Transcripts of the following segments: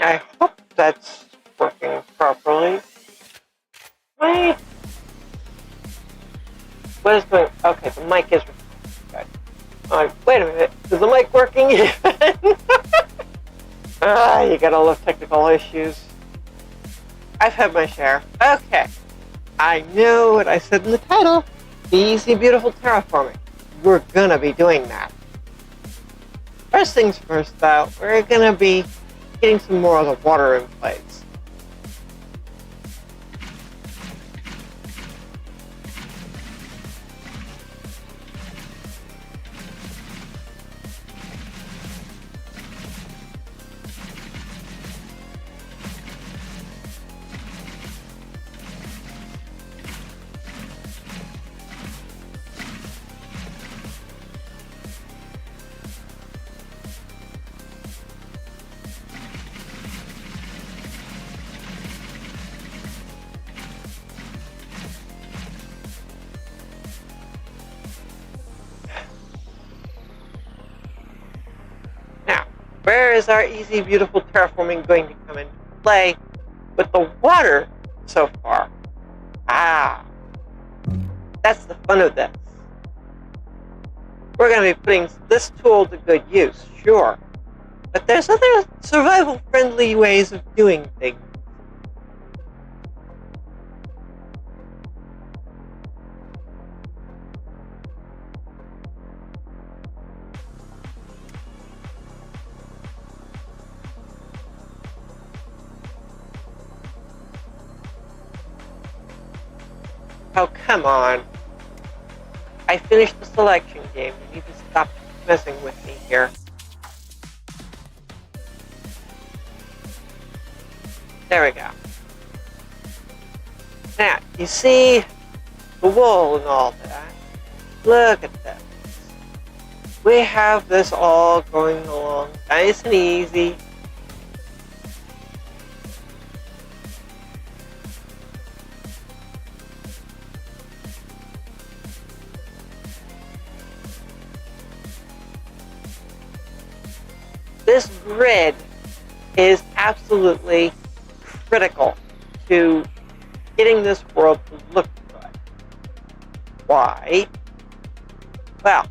I hope that's working properly. Wait. What is going? Okay, the mic is good. Wait a minute. Is the mic working even? You gotta love technical issues. I've had my share. Okay. I know what I said in the title. Easy, beautiful terraforming. We're gonna be doing that. First things first, though, we're gonna be getting some more of the water in place. Where is our easy, beautiful terraforming going to come into play with the water so far? That's the fun of this. We're going to be putting this tool to good use, sure. But there's other survival-friendly ways of doing things. Oh, come on. I finished the selection game. You need to stop messing with me here. There we go. Now, you see the wool and all that. Look at this. We have this all going along nice and easy. This grid is absolutely critical to getting this world to look good. Why? Well,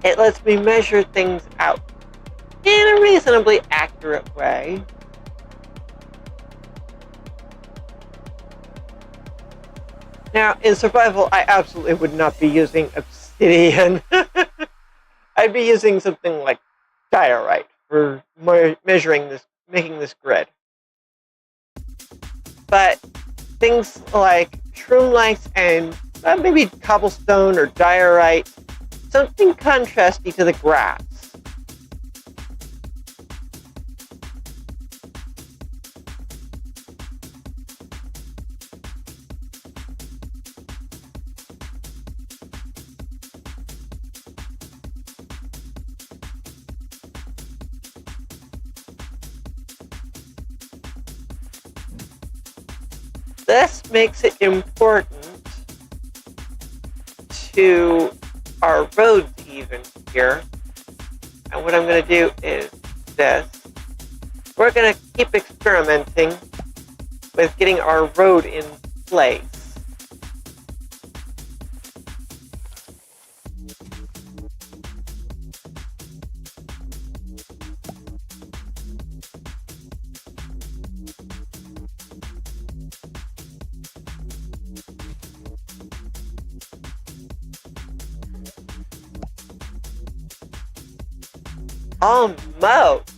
it lets me measure things out in a reasonably accurate way. Now, in survival, I absolutely would not be using obsidian. I'd be using something like diorite for measuring this, making this grid. But things like shroom lights and maybe cobblestone or diorite, something contrasty to the grass. This makes it important to our roads even here. And what I'm going to do is this. We're going to keep experimenting with getting our road in place. Almost.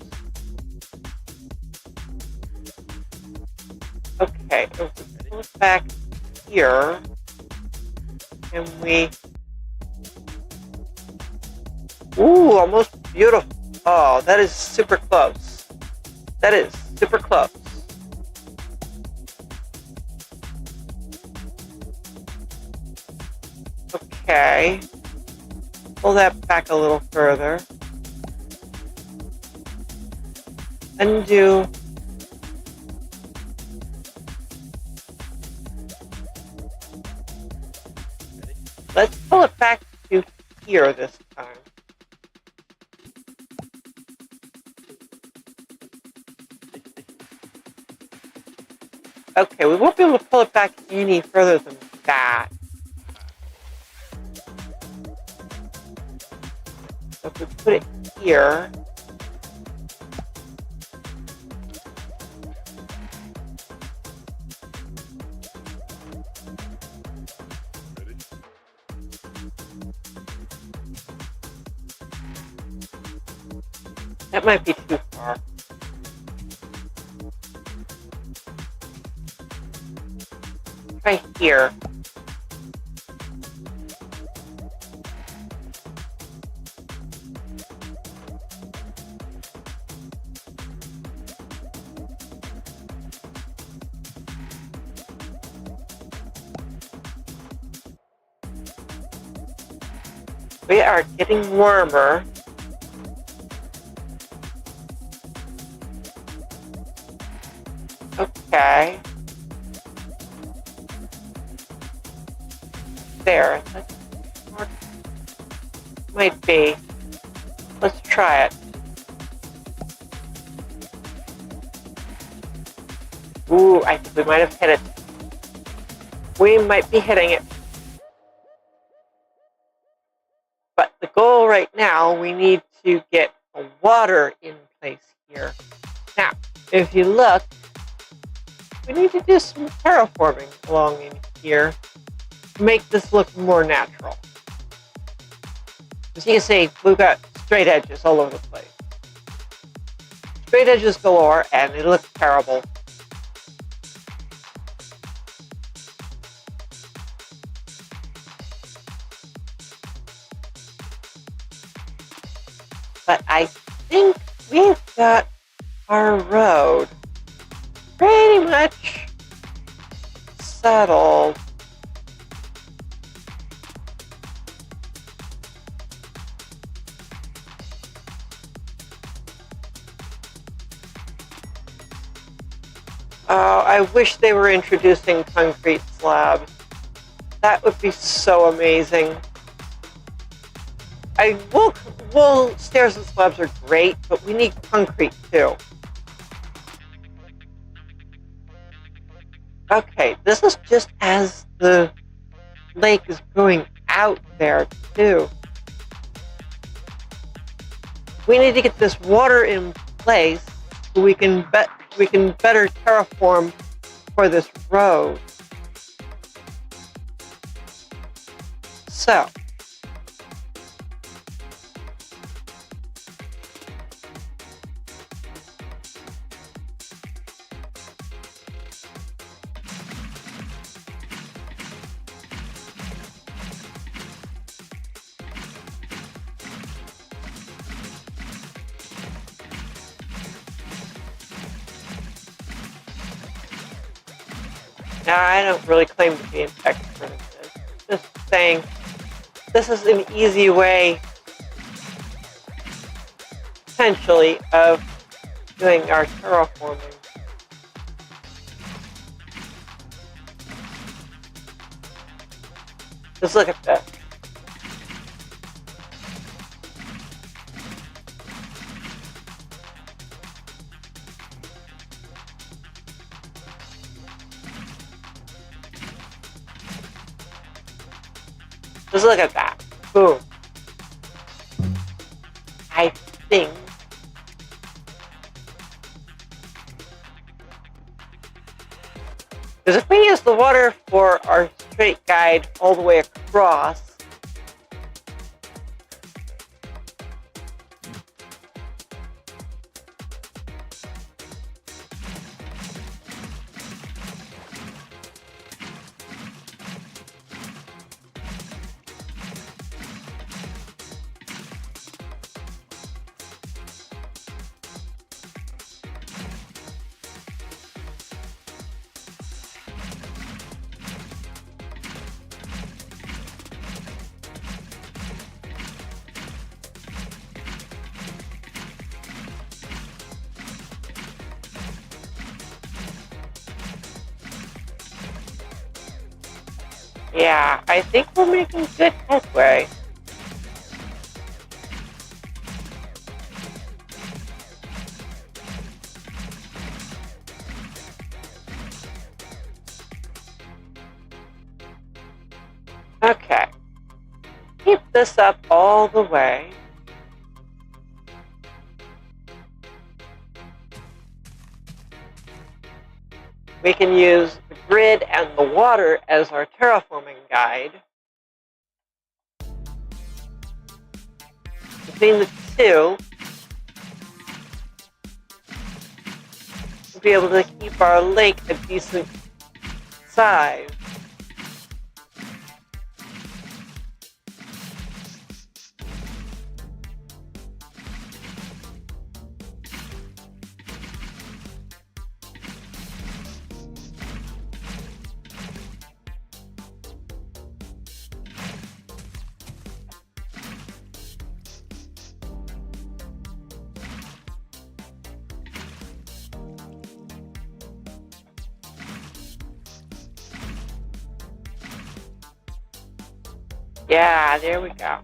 Okay, if we pull it back here, and we... Ooh, almost beautiful. Oh, that is super close. That is super close. Okay. Pull that back a little further. Undo. Let's pull it back to here this time. Okay, we won't be able to pull it back any further than that. So if we put it here, that might be too far. Right here. We are getting warmer. Okay. There. Might be. Let's try it. Ooh, I think we might have hit it. We might be hitting it. But the goal right now, we need to get a water in place here. Now, if you look, we need to do some terraforming along in here to make this look more natural. As you can see, we've got straight edges all over the place. Straight edges galore, and it looks terrible. But I think we've got our road pretty much settled. Oh, I wish they were introducing concrete slabs. That would be so amazing. Stairs and slabs are great, but we need concrete too. Okay, this is just as the lake is going out there too. We need to get this water in place so we can better terraform for this road. So, now, I don't really claim to be an expert in this. Just saying, this is an easy way, potentially, of doing our terraforming. Just look at this. Just look at that. Boom. I think because if we use the water for our straight guide all the way across, yeah, I think we're making good headway. this up all the way. We can use the grid and the water as our terraforming guide. Between the two, we'll be able to keep our lake a decent size. Yeah, there we go.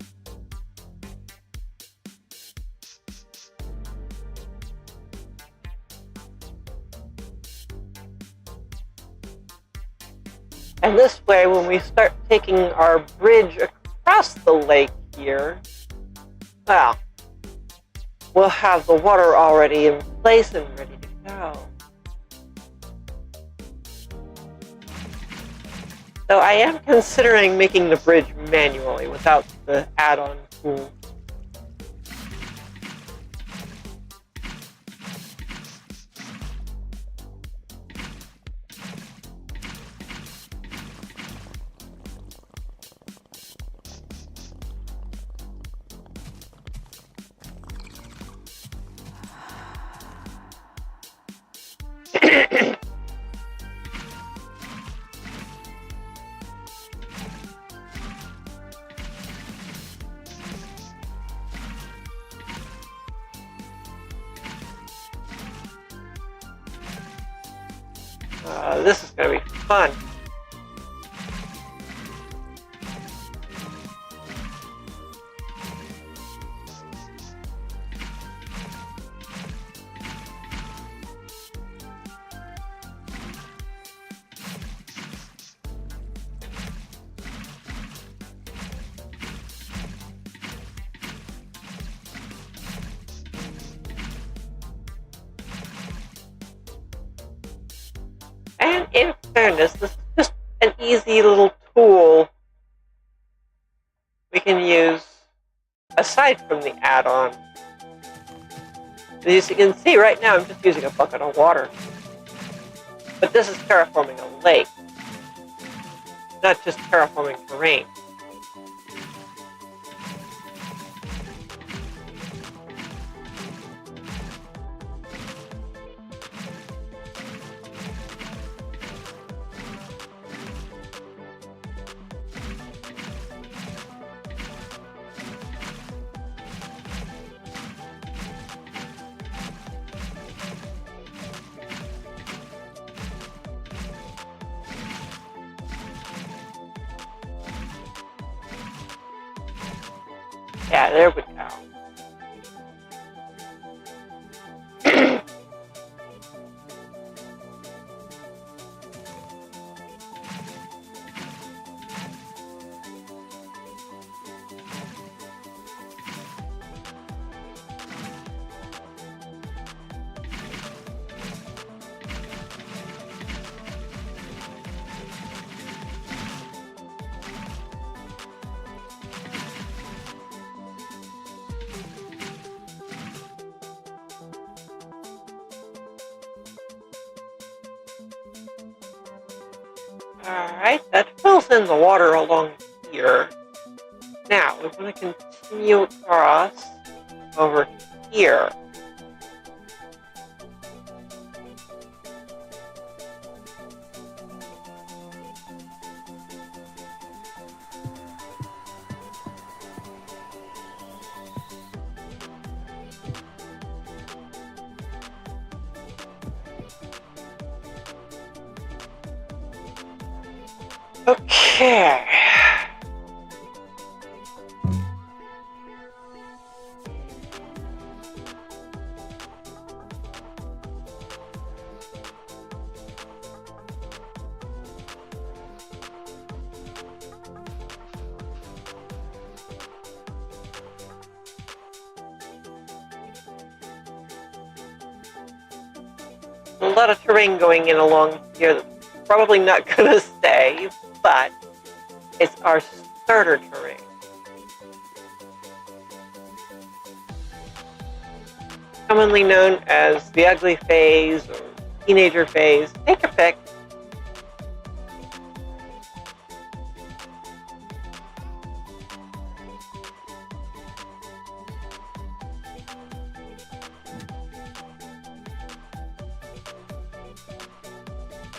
And this way, when we start taking our bridge across the lake here, well, we'll have the water already in place and ready to go. So I am considering making the bridge manually without the add-on tool. This is going to be fun. And in fairness, this is just an easy little tool we can use aside from the add-on. As you can see right now, I'm just using a bucket of water. But this is terraforming a lake, not just terraforming terrain. Yeah, there we go. Alright, that fills in the water along here. Now, we want to continue across over here. Okay. A lot of terrain going in along here that's probably not going to stay, but it's our starter terrain. Commonly known as the ugly phase or teenager phase. Take a pick.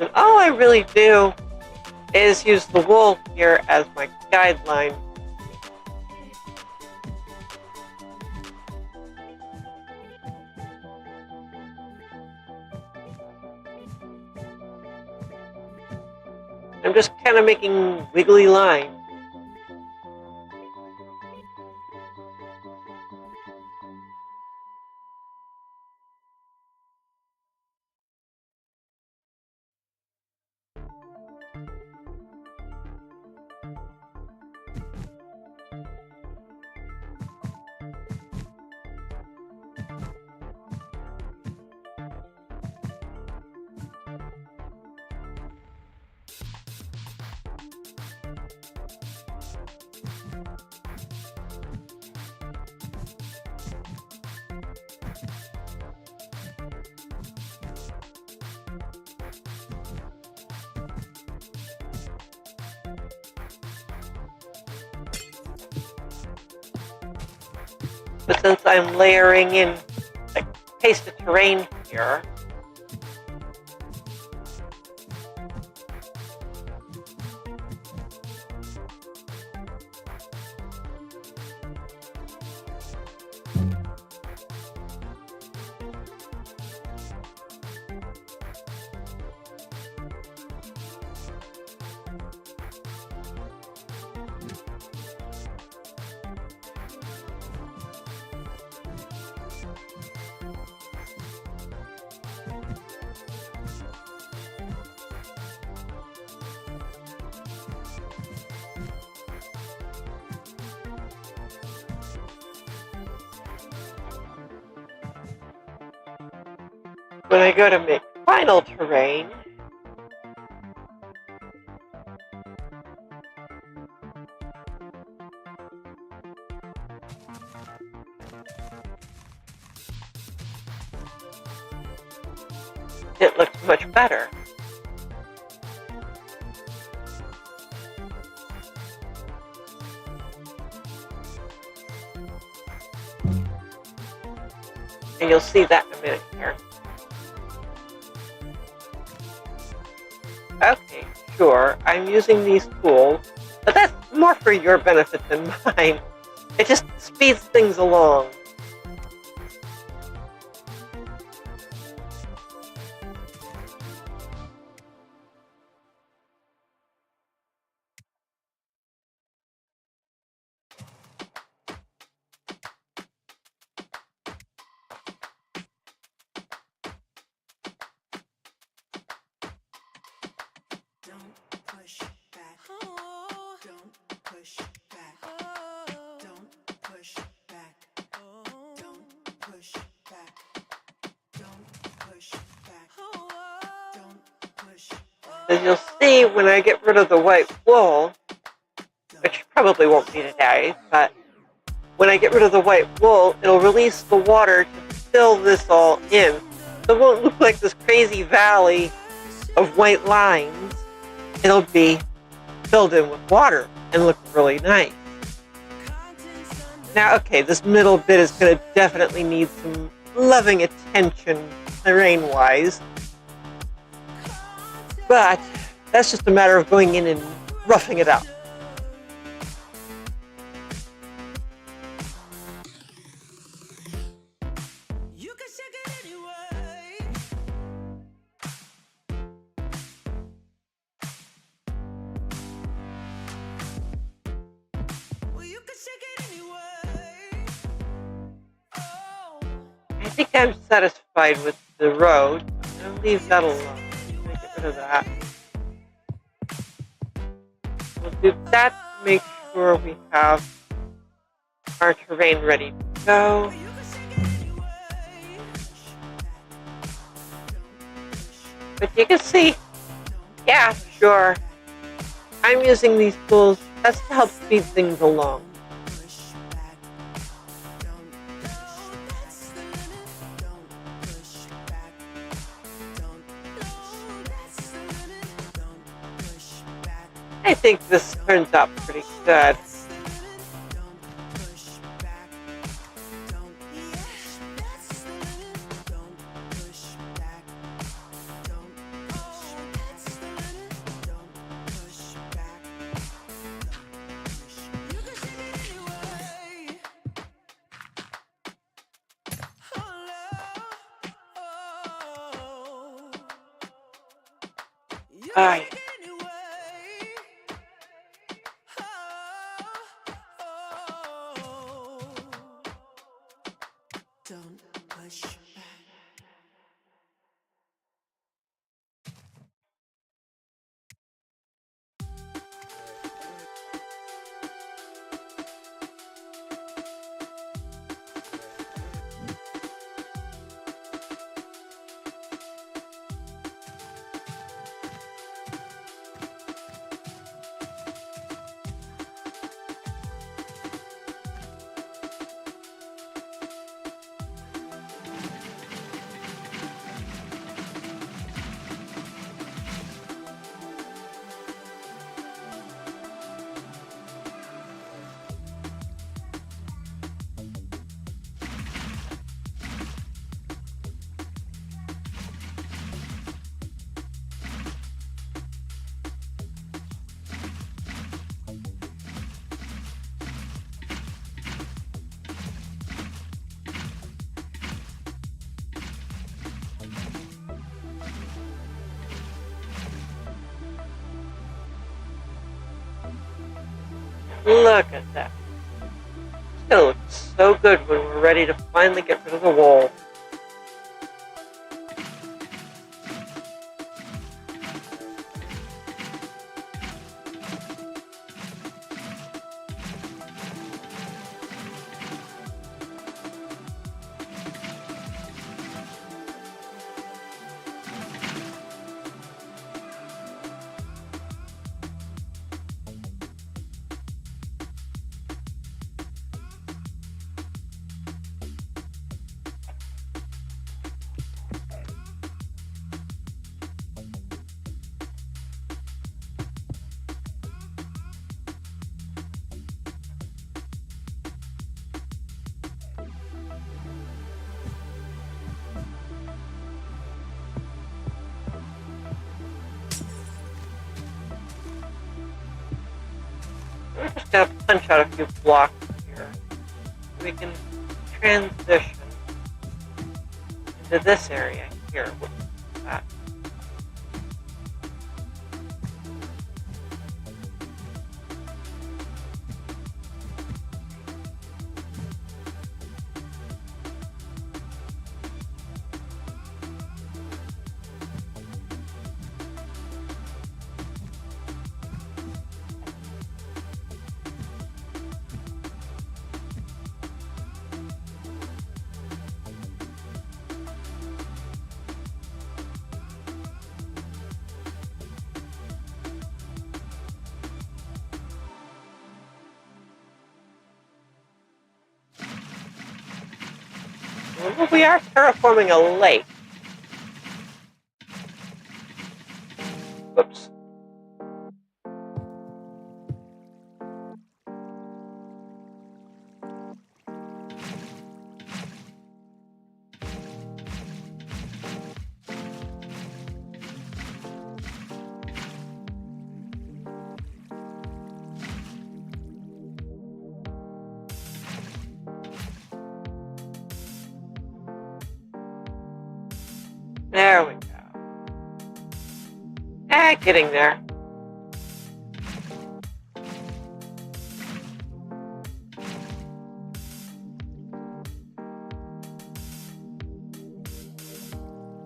And all I really do is use the wool here as my guideline. I'm just kind of making wiggly lines. But since I'm layering in like pasted terrain here, when I go to make final terrain, it looks much better. And you'll see that in a minute here. Okay, sure, I'm using these tools, but that's more for your benefit than mine. It just speeds things along. As you'll see, when I get rid of the white wool, which probably won't be today, but when I get rid of the white wool, it'll release the water to fill this all in. So it won't look like this crazy valley of white lines. It'll be filled in with water and look really nice. Now, okay, this middle bit is going to definitely need some loving attention terrain-wise. But that's just a matter of going in and roughing it up. You can shake it anyway. Well, you can shake it anyway. Oh. I think I'm satisfied with the road. I'll leave that alone. Get rid of that. We'll do that to make sure we have our terrain ready to go. But you can see, yeah, sure. I'm using these tools just to help speed things along. I think this turns out pretty good. Alright. Don't push back. Look at that. It's gonna look so good when we're ready to finally get rid of the wall. We're just going to punch out a few blocks here. We can transition into this area here. With that. Well, we are terraforming a lake. Whoops. There we go. Getting there.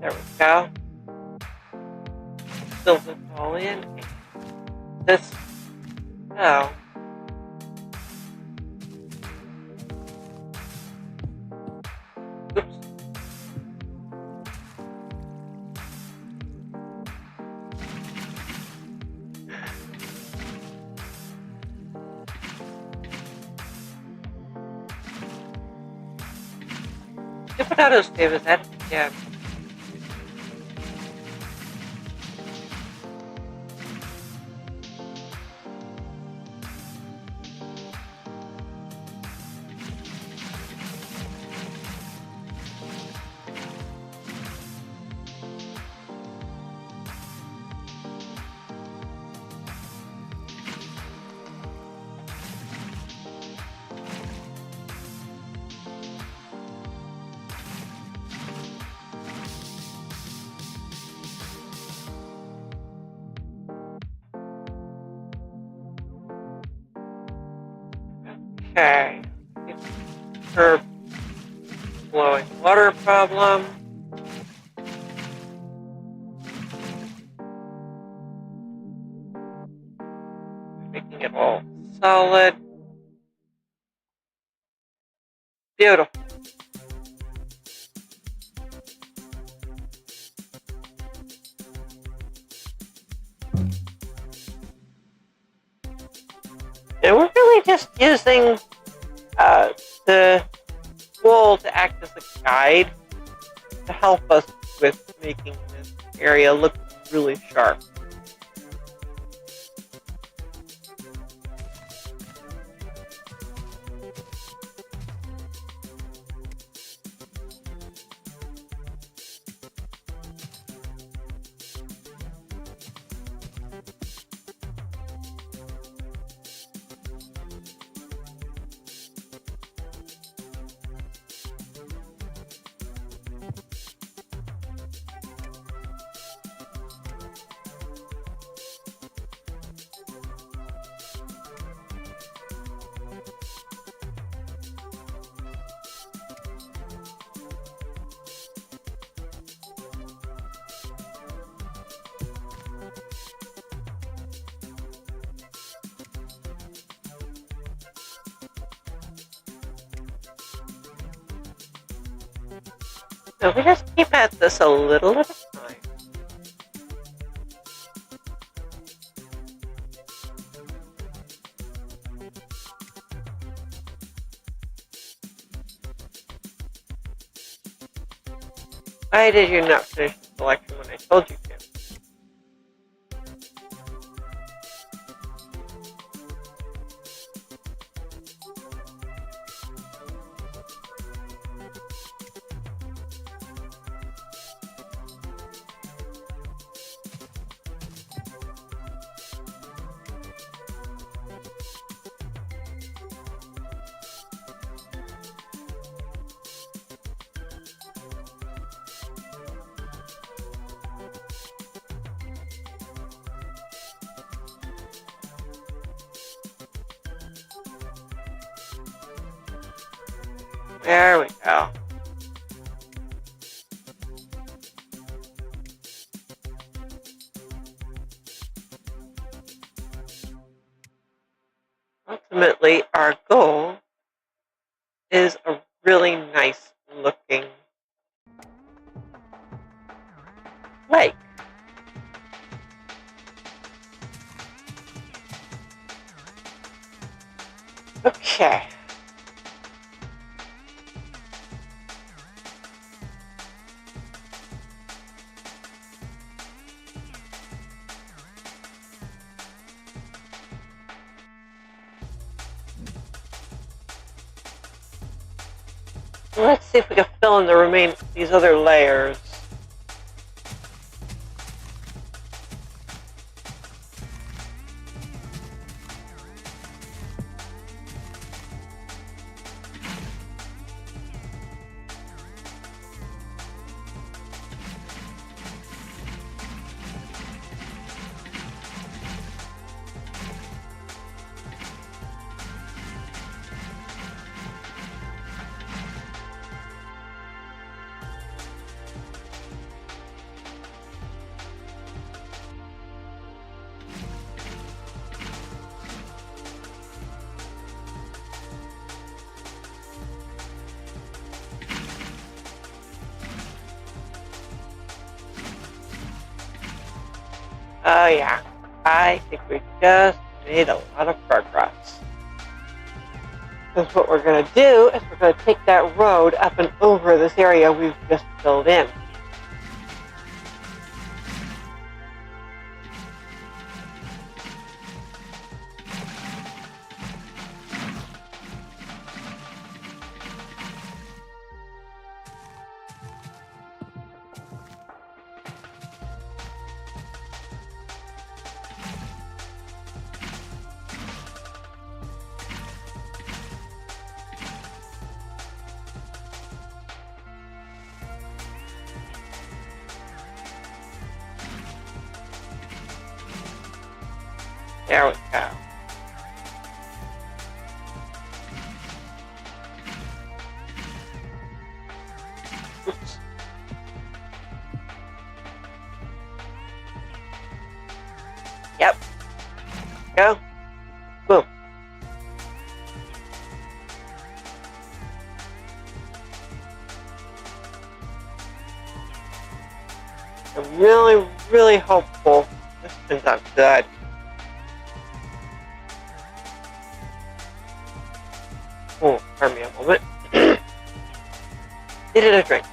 There we go. Fill this all in. This. Oh. Oops. Stupid autosave is at it again. Okay. Her flowing water problem. Making it all solid. Beautiful. And we're really just using the wool to act as a guide to help us with making this area look really sharp. So we just keep at this a little at a time. Why did you not finish the selection when I told you to? There we go. Ultimately, our goal is a really nice looking lake. Okay. Let's see if we can fill in these other layers. Oh yeah, I think we just made a lot of progress. Because what we're going to do is we're going to take that road up and over this area we've just filled in. There we go. Oops. Yep. Go. Boom. I'm really, really hopeful this turns out good. Oh, pardon me a moment. Needed a drink.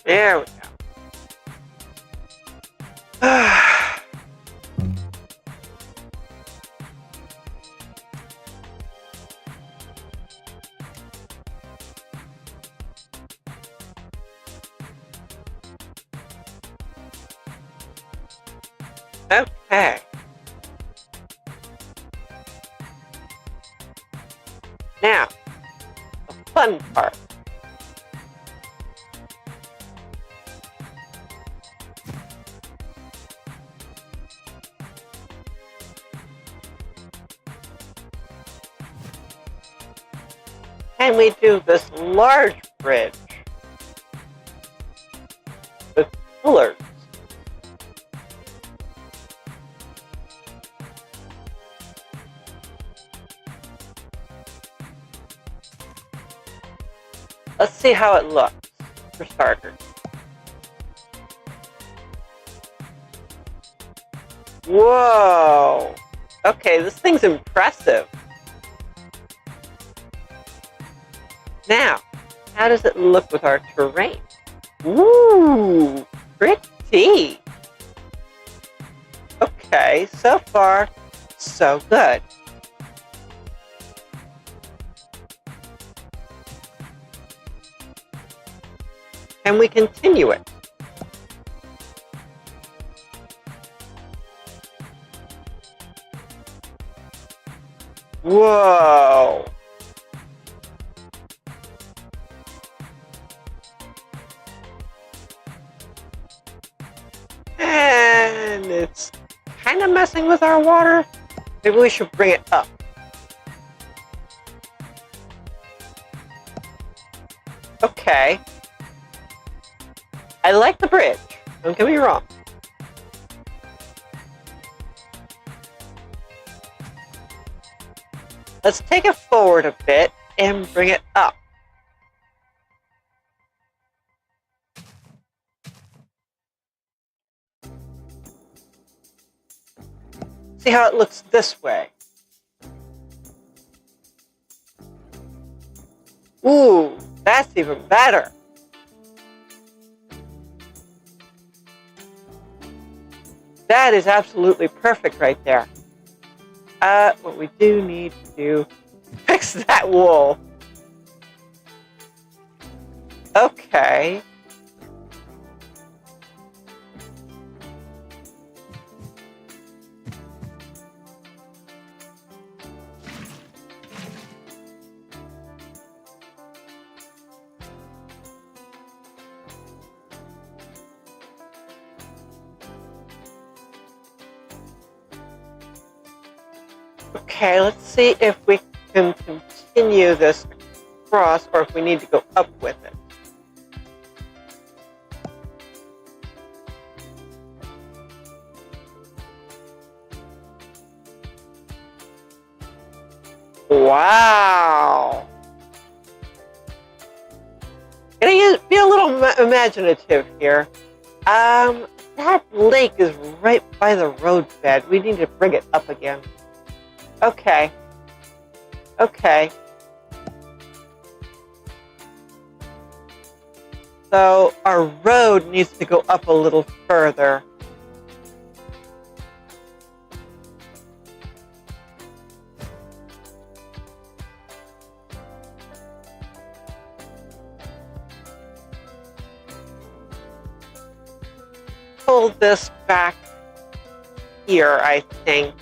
There we go. Okay. Now, the fun part. Can we do this large bridge with pillars? Let's see how it looks, for starters. Whoa! Okay, this thing's impressive. Now, how does it look with our terrain? Ooh, pretty. Okay, so far, so good. Can we continue it? Whoa! And it's kind of messing with our water. Maybe we should bring it up. Okay. I like the bridge. Don't get me wrong. Let's take it forward a bit and bring it up. See how it looks this way. Ooh, that's even better. That is absolutely perfect right there. What we do need to do, fix that wool. Okay. Okay, let's see if we can continue this across or if we need to go up with it. Wow! Gonna be a little imaginative here. That lake is right by the roadbed. We need to bring it up again. Okay. Okay. So our road needs to go up a little further. Pull this back here, I think.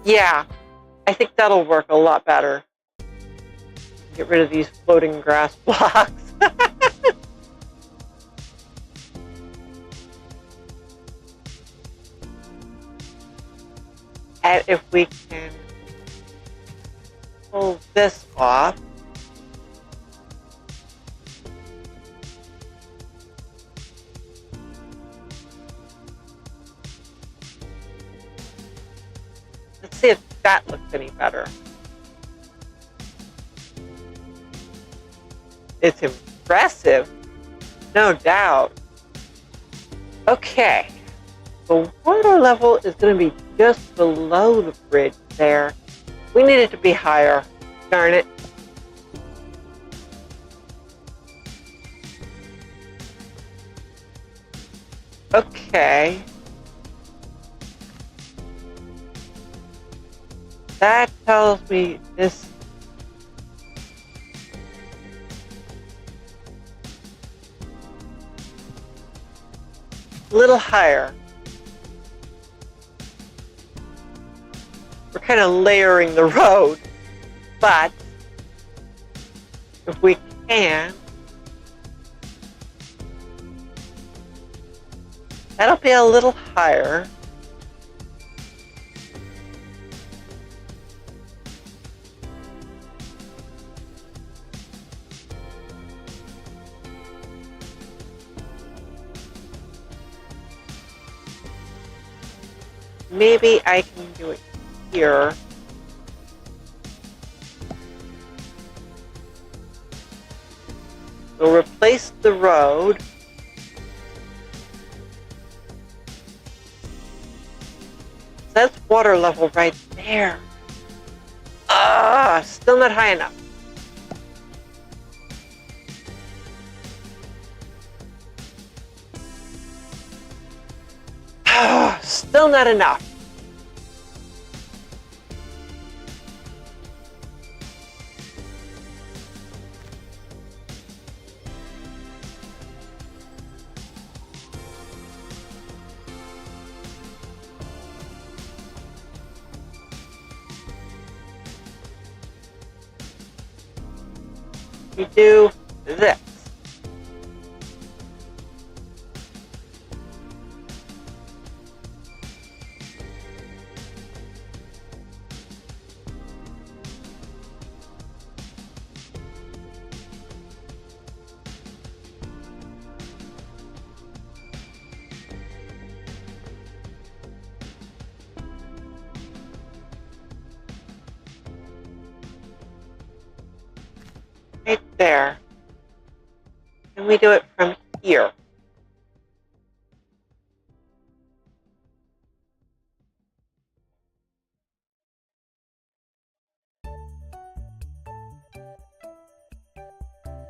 Yeah, I think that'll work a lot better. Get rid of these floating grass blocks. And if we can pull this off. Let's see if that looks any better. It's impressive, no doubt. Okay, the water level is going to be just below the bridge there. We need it to be higher. Darn it. Okay. That tells me this a little higher. We're kind of layering the road, but if we can, that'll be a little higher. Maybe I can do it here. We'll replace the road. That's water level right there. Still not high enough. Still not enough. We do this. Right there. And we do it from here.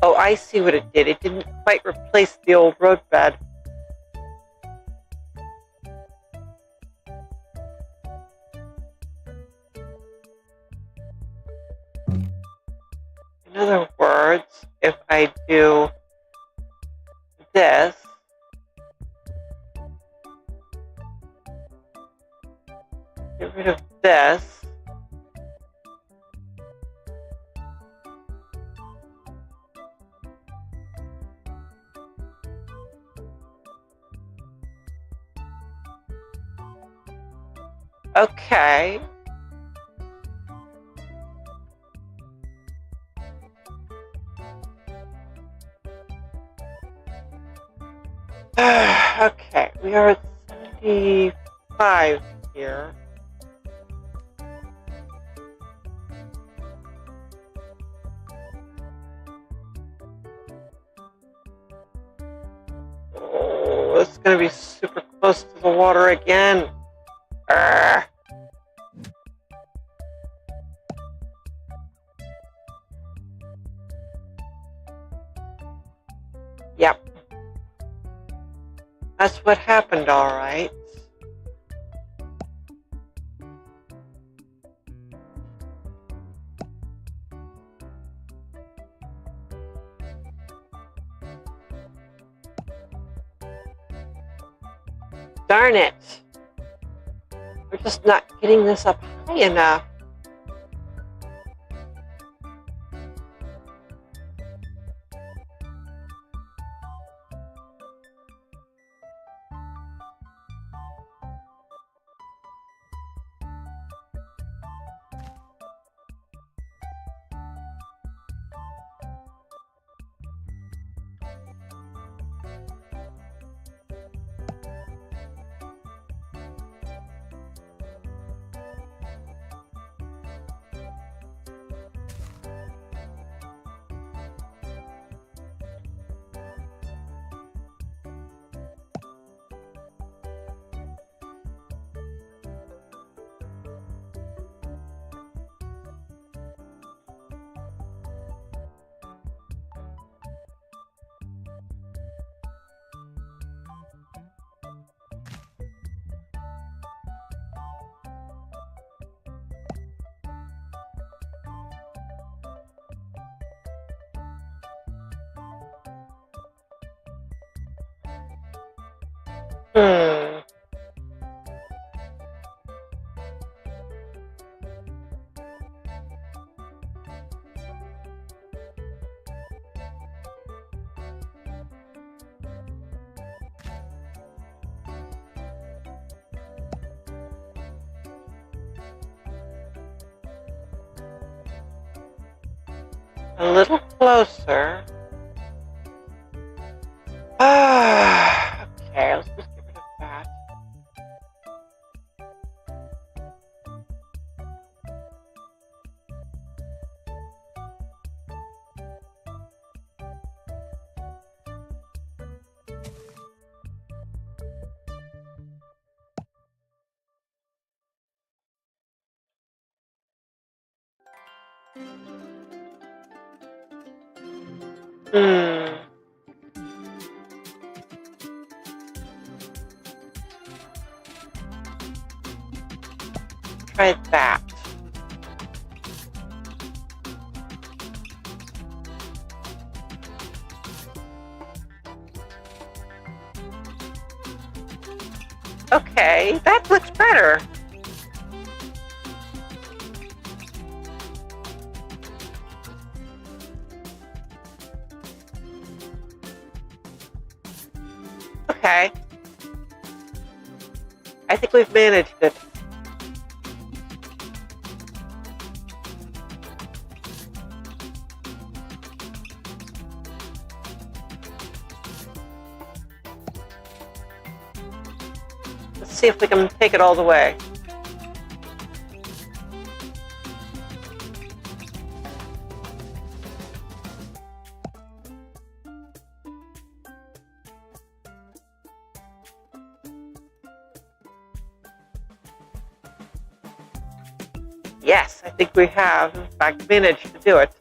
Oh, I see what it did. It didn't quite replace the old roadbed. In other words, if I do this, get rid of this, Okay. Okay, we are at 75 here. Oh, it's going to be super close to the water again. Arrgh. Yep. That's what happened, all right. Darn it. We're just not getting this up high enough. Hmm. A little closer. Okay, let's just get rid of that. Hmm. Try that. Okay, that looks better. Okay. I think we've managed it. Let's see if we can take it all the way. Yes, I think we have, in fact, managed to do it.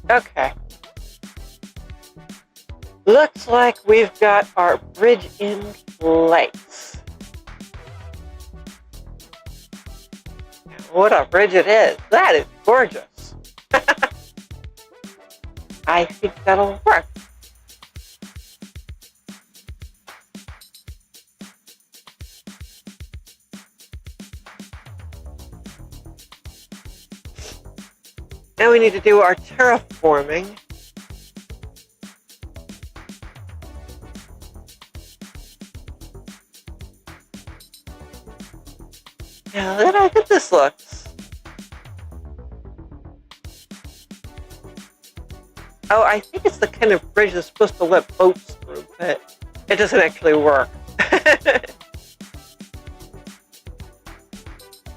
Okay. Looks like we've got our bridge in place. And what a bridge it is. That is gorgeous. I think that'll work. Now we need to do our terraforming. Now look how good this looks. Oh, I think it's the kind of bridge that's supposed to let boats through, but it doesn't actually work.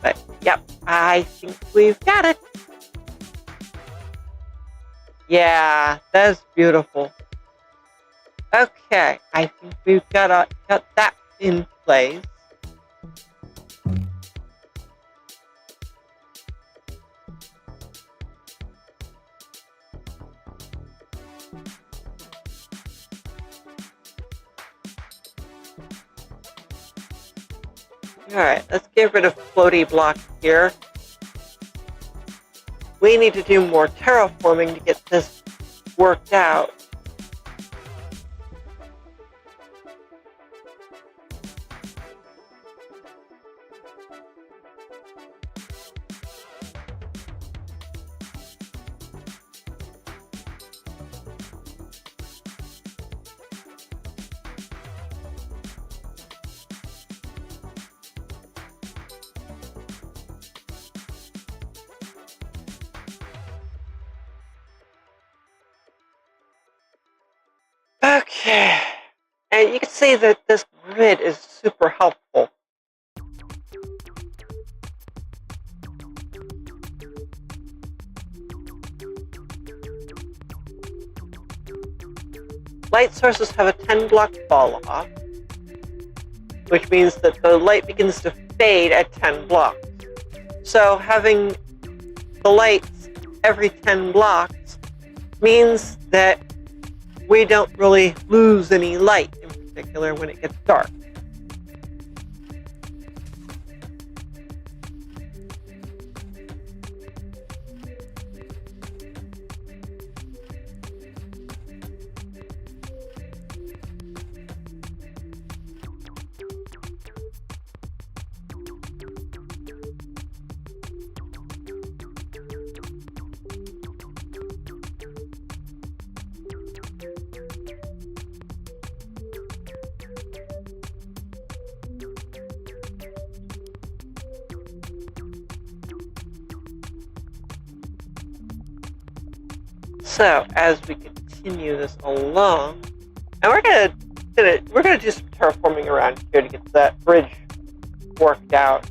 But, yep, I think we've got it. Yeah, that's beautiful. Okay, I think we've got that in place. Alright, let's get rid of floaty block here. We need to do more terraforming to get this worked out. Okay, and you can see that this grid is super helpful. Light sources have a 10 block fall off, which means that the light begins to fade at 10 blocks. So having the lights every 10 blocks means that we don't really lose any light, in particular when it gets dark. So as we continue this along, and we're gonna do some terraforming around here to get that bridge worked out.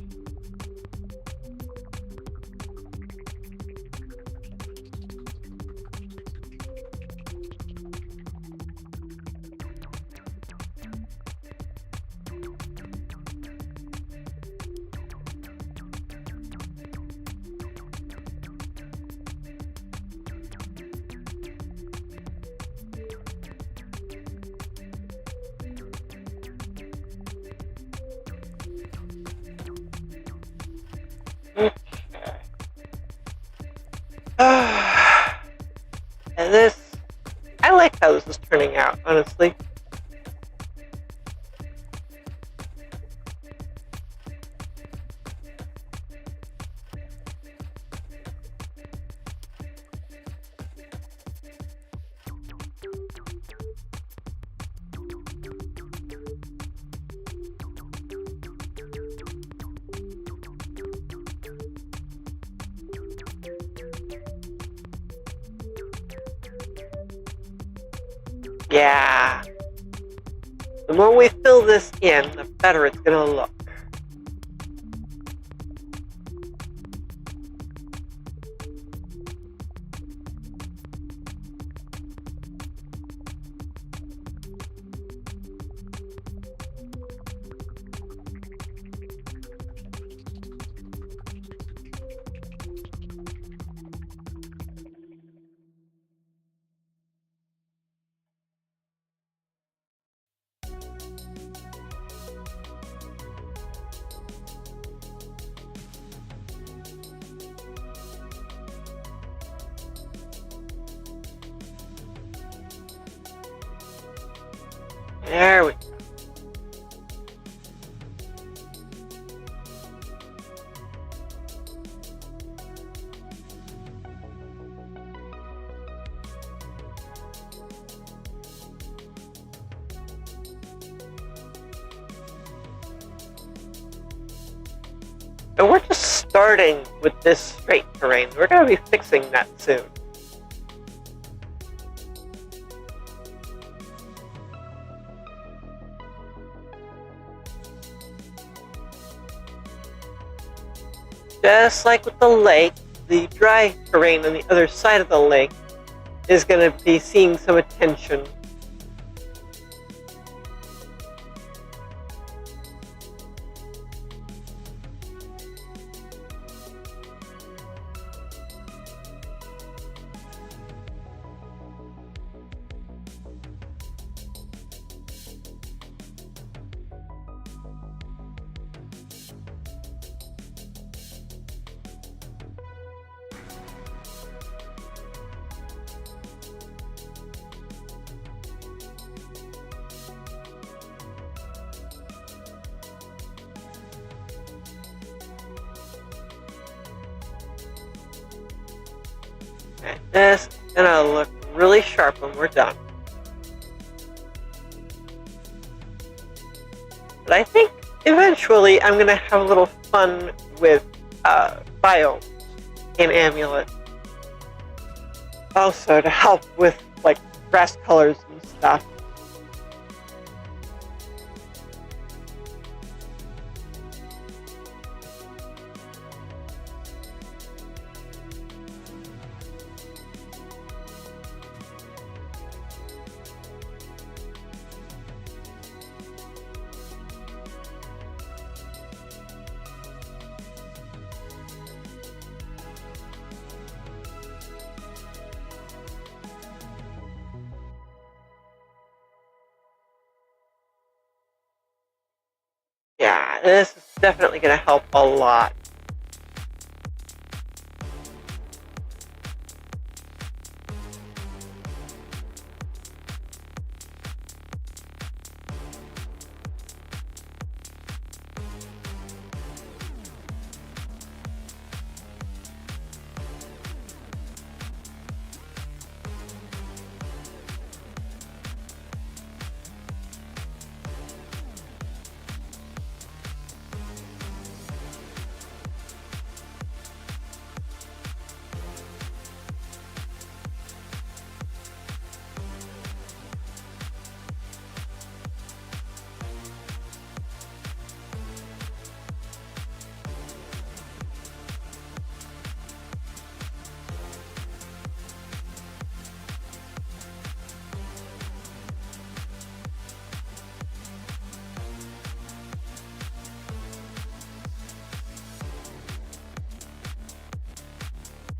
And this, I like how this is turning out, honestly. Yeah. The more we fill this in, the better it's going to look. There we go. And we're just starting with this straight terrain. We're going to be fixing that soon. Just like with the lake, the dry terrain on the other side of the lake is going to be seeing some attention. And this is going to look really sharp when we're done. But I think eventually I'm going to have a little fun with biomes in Amulet. Also to help with like grass colors and stuff. Yeah, this is definitely going to help a lot.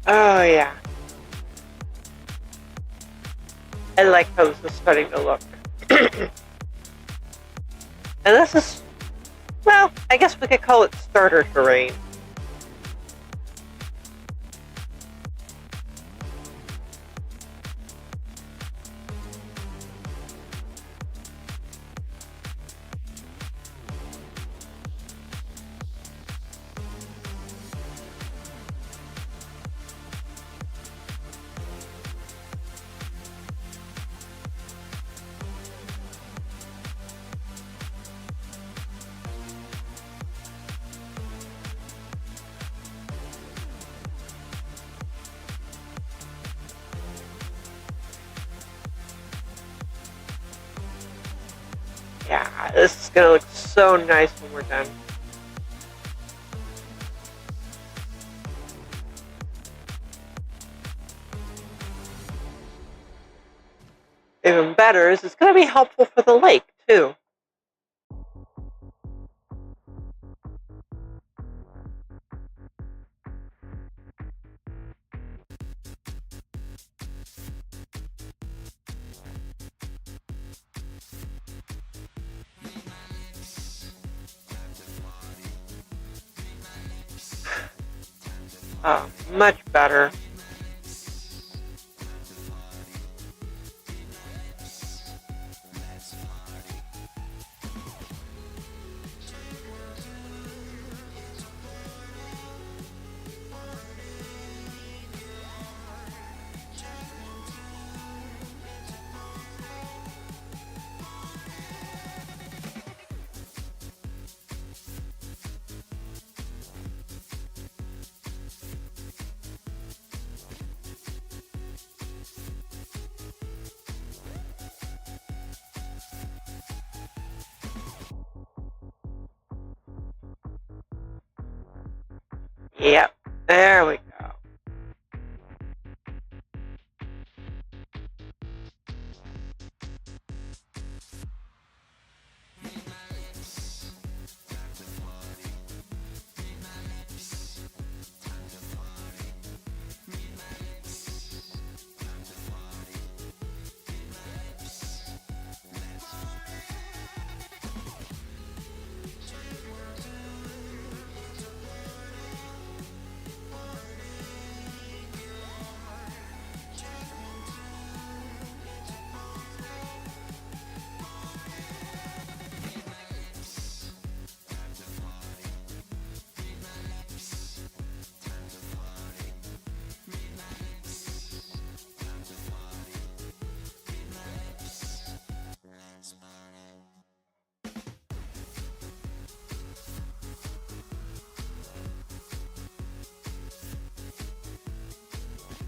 Oh yeah. I like how this is starting to look. And this is, well, I guess we could call it starter terrain. Yeah, this is gonna look so nice when we're done. Even better is it's gonna be helpful for the lake, too. Oh, much better. Yep, there we go.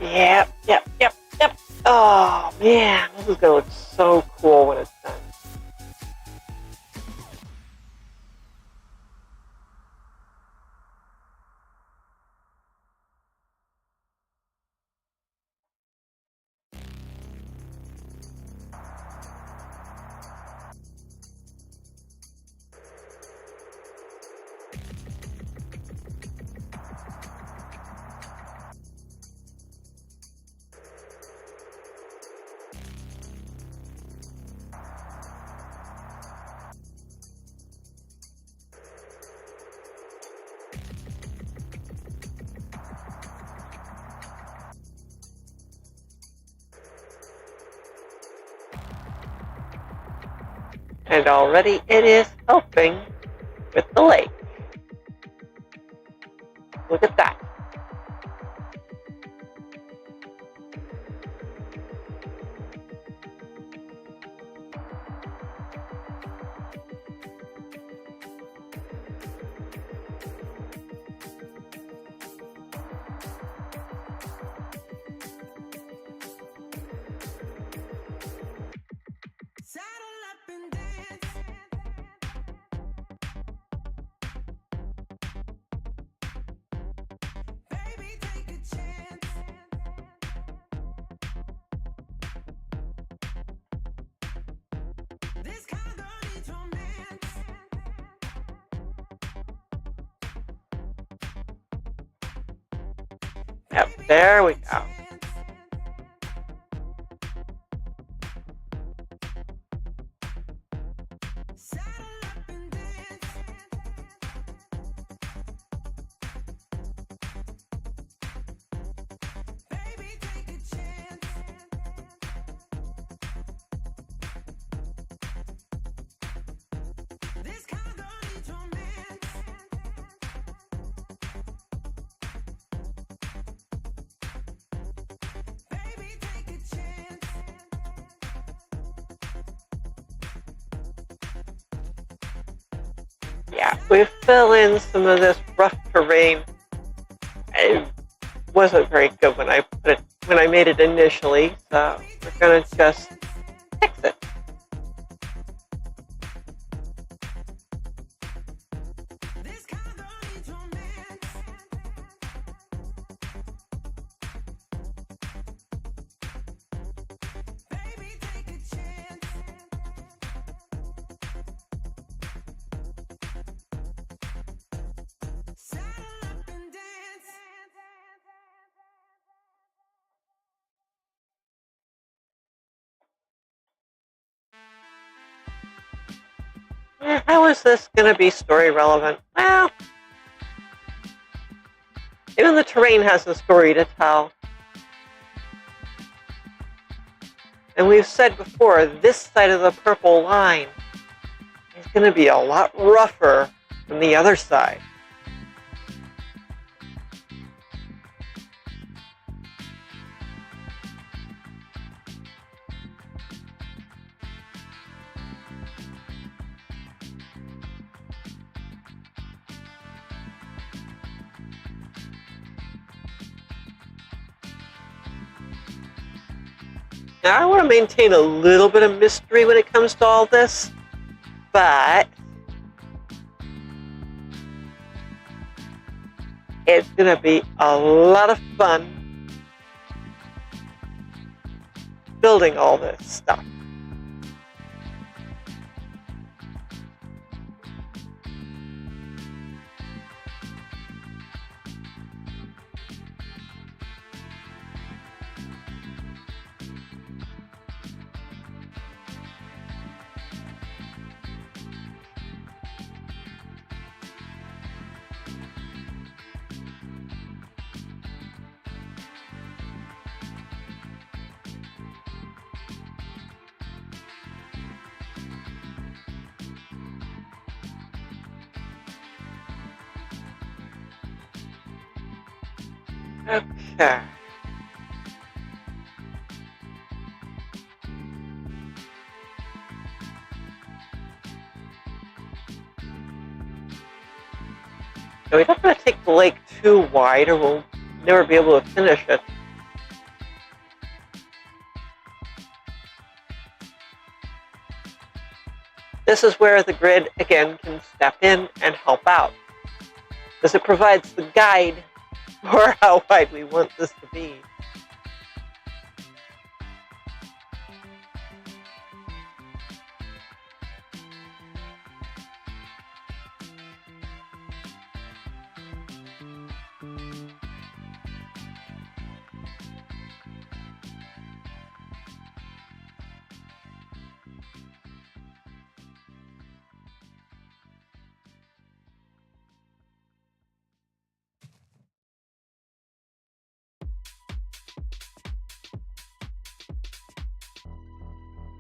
Yep, yep, yep, yep. Oh man, this is gonna look so cool when it's done. And already it is helping with the lake. Look at that. Saddle up and dance. Baby, take a chance. This kind of girl needs romance. Yep, there we go. Saddle up and dance. Baby, take a chance. This kind of girl needs romance. Baby, take a chance. Yeah, we fill in some of this rough terrain. It wasn't very good when I made it initially, so we're gonna just fix it. This kind of girl needs romance. Baby, take a chance. Saddle up and dance. How is this gonna be story relevant? Well, even the terrain has a story to tell. And we've said before, this side of the purple line is going to be a lot rougher than the other side. Now, I want to maintain a little bit of mystery when it comes to all this, but It's going to be a lot of fun building all this stuff. Okay. So we don't want to take the lake too wide or we'll never be able to finish it. This is where the grid, again, can step in and help out, because it provides the guide for how wide we want this to be.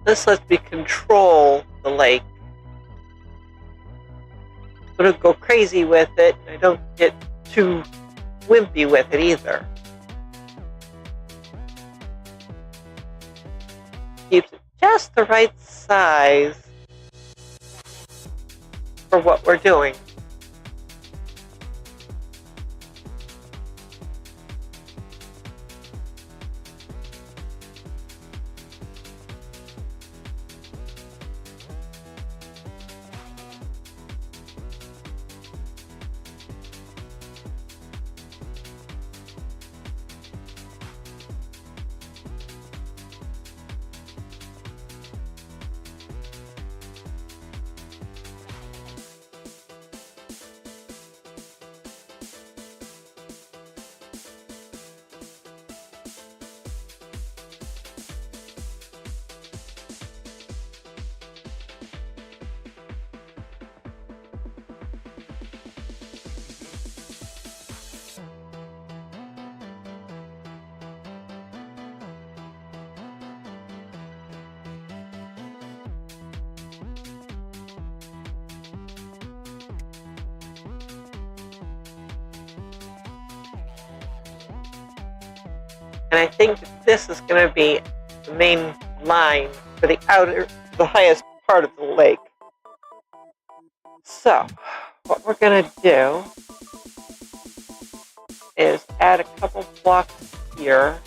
This lets me control the lake. I don't go crazy with it. I don't get too wimpy with it either. Keeps it just the right size for what we're doing. And I think this is going to be the main line for the highest part of the lake. So, what we're going to do is add a couple blocks here.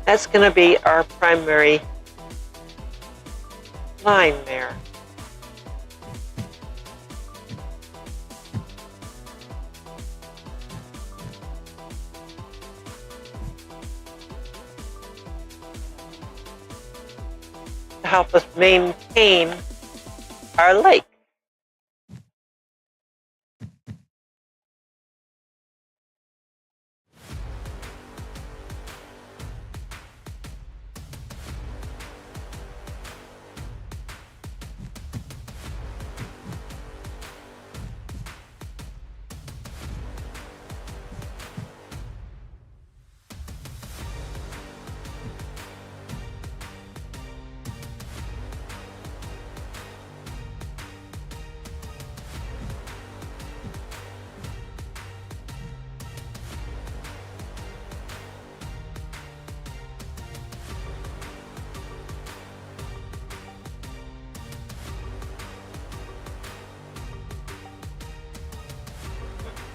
That's going to be our primary line there. To help us maintain our lake.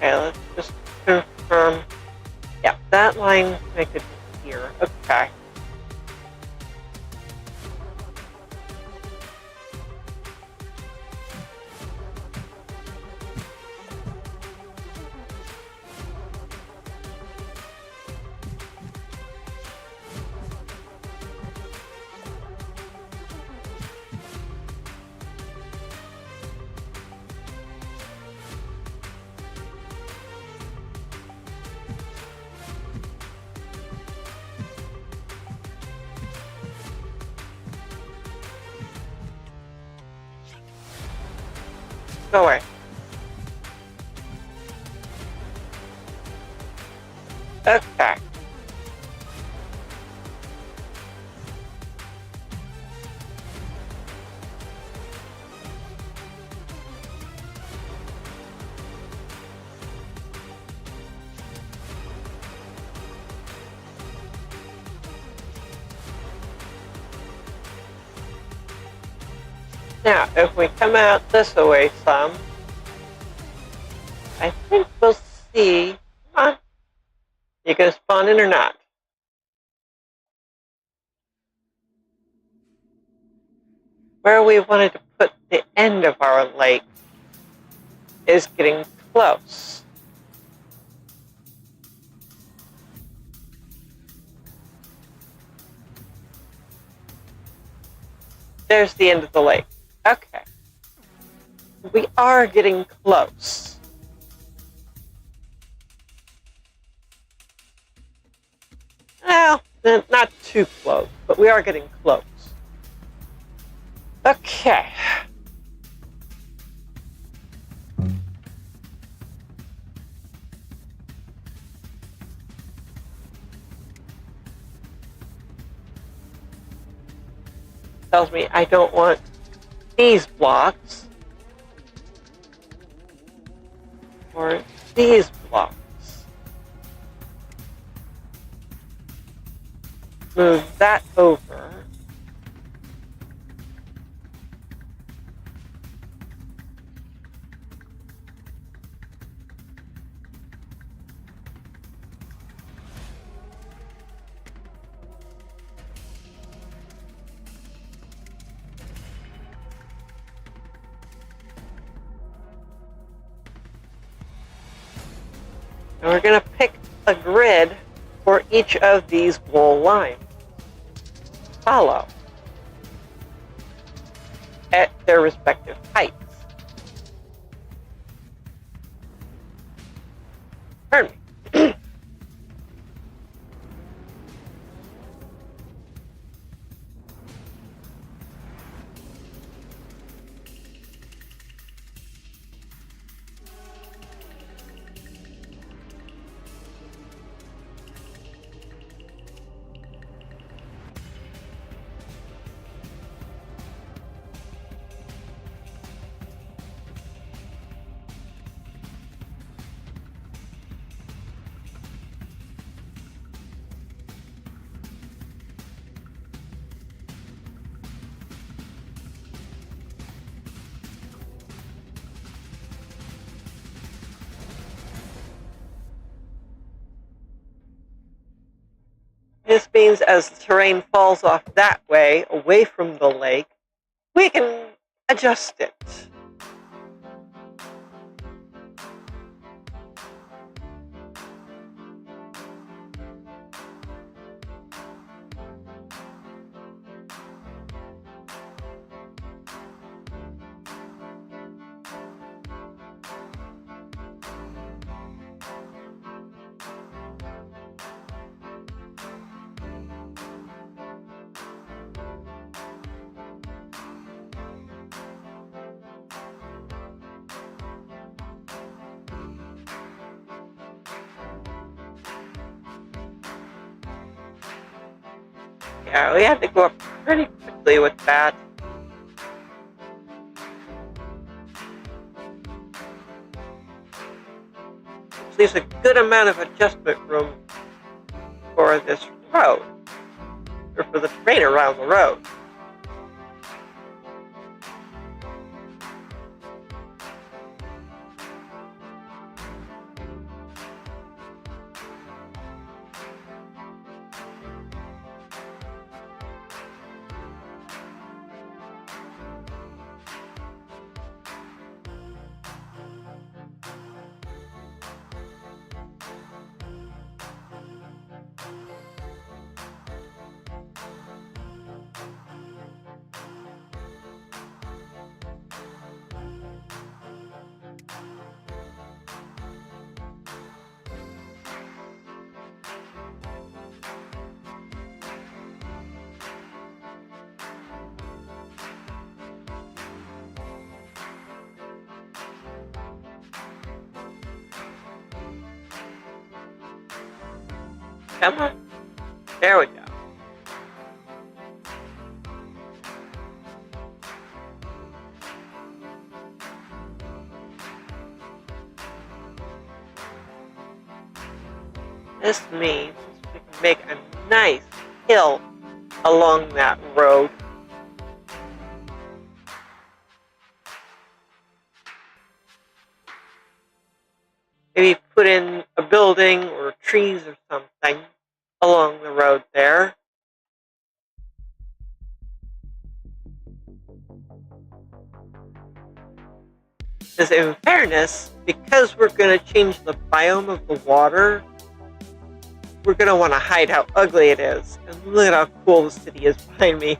Okay, let's just confirm. Yeah, that line connected to here. Okay. Go away. Okay. Now, if we come out this way some, I think we'll see. Come on. You gonna spawn in or not? Where we wanted to put the end of our lake is getting close. There's the end of the lake. Okay. We are getting close. Well, not too close, but we are getting close. Okay. Tells me I don't want these blocks or these blocks. Move that over. And we're going to pick a grid for each of these wool lines. Follow at their respective heights. Pardon me. This means as the terrain falls off that way, away from the lake, we can adjust it. Yeah, we had to go up pretty quickly with that. Which leaves a good amount of adjustment room for this road, or for the terrain around the road. Come on. There we go. This means we can make a nice hill along that road. Maybe put in a building or trees or something along the road there. Because in fairness, because we're going to change the biome of the water, we're going to want to hide how ugly it is. And look at how cool the city is behind me.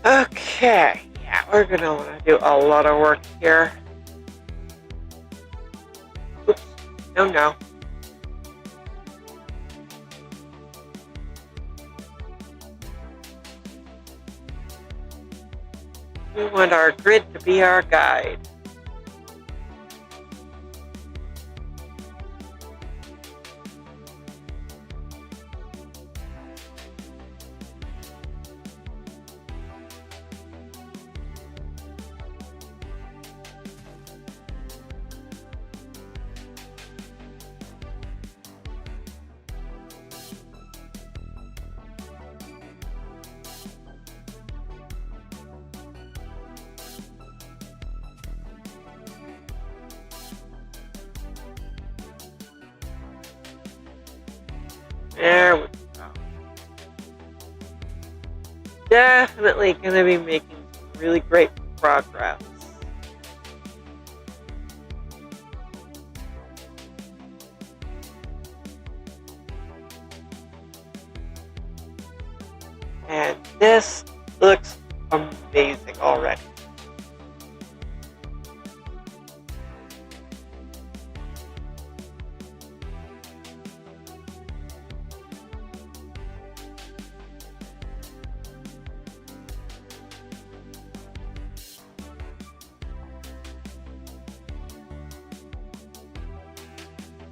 Okay, yeah, we're going to want to do a lot of work here. Oops, no. We want our grid to be our guide. There we go. Definitely going to be making some really great progress. And this looks amazing already.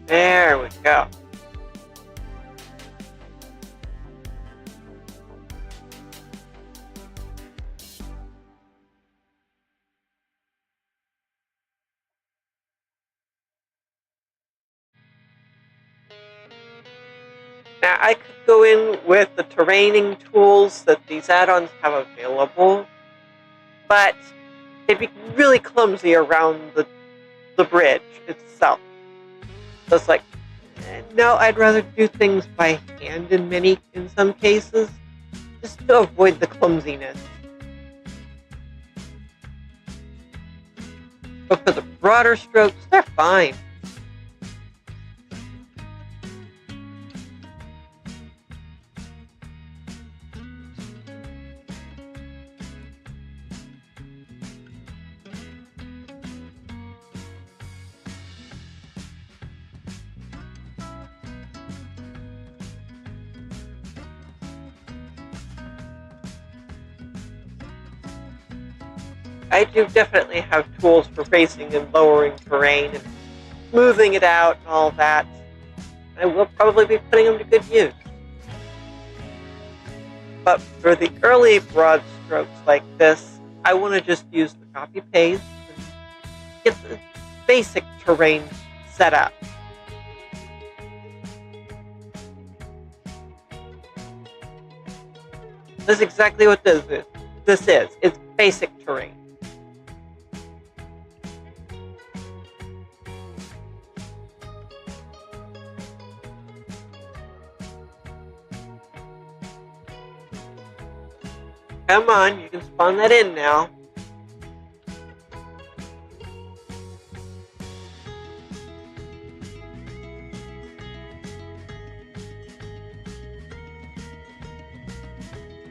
There we go. Now I could go in with the terraining tools that these add-ons have available, but they'd be really clumsy around the bridge itself. So it's like, no, I'd rather do things by hand in some cases, just to avoid the clumsiness. But for the broader strokes, they're fine. I do definitely have tools for raising and lowering terrain and smoothing it out and all that. I will probably be putting them to good use. But for the early broad strokes like this, I want to just use the copy paste and get the basic terrain set up. That's exactly what this is. It's basic terrain. Come on, you can spawn that in now.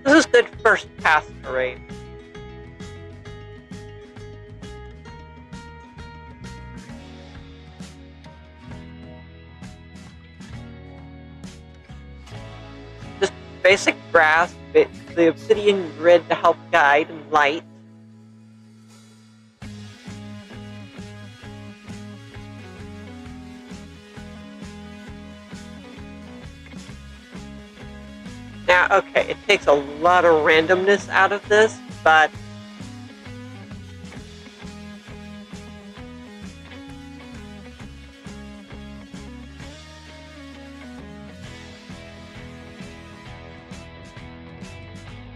This is good first pass terrain. Just basic grass, the obsidian grid to help guide and light. Now, okay, it takes a lot of randomness out of this, but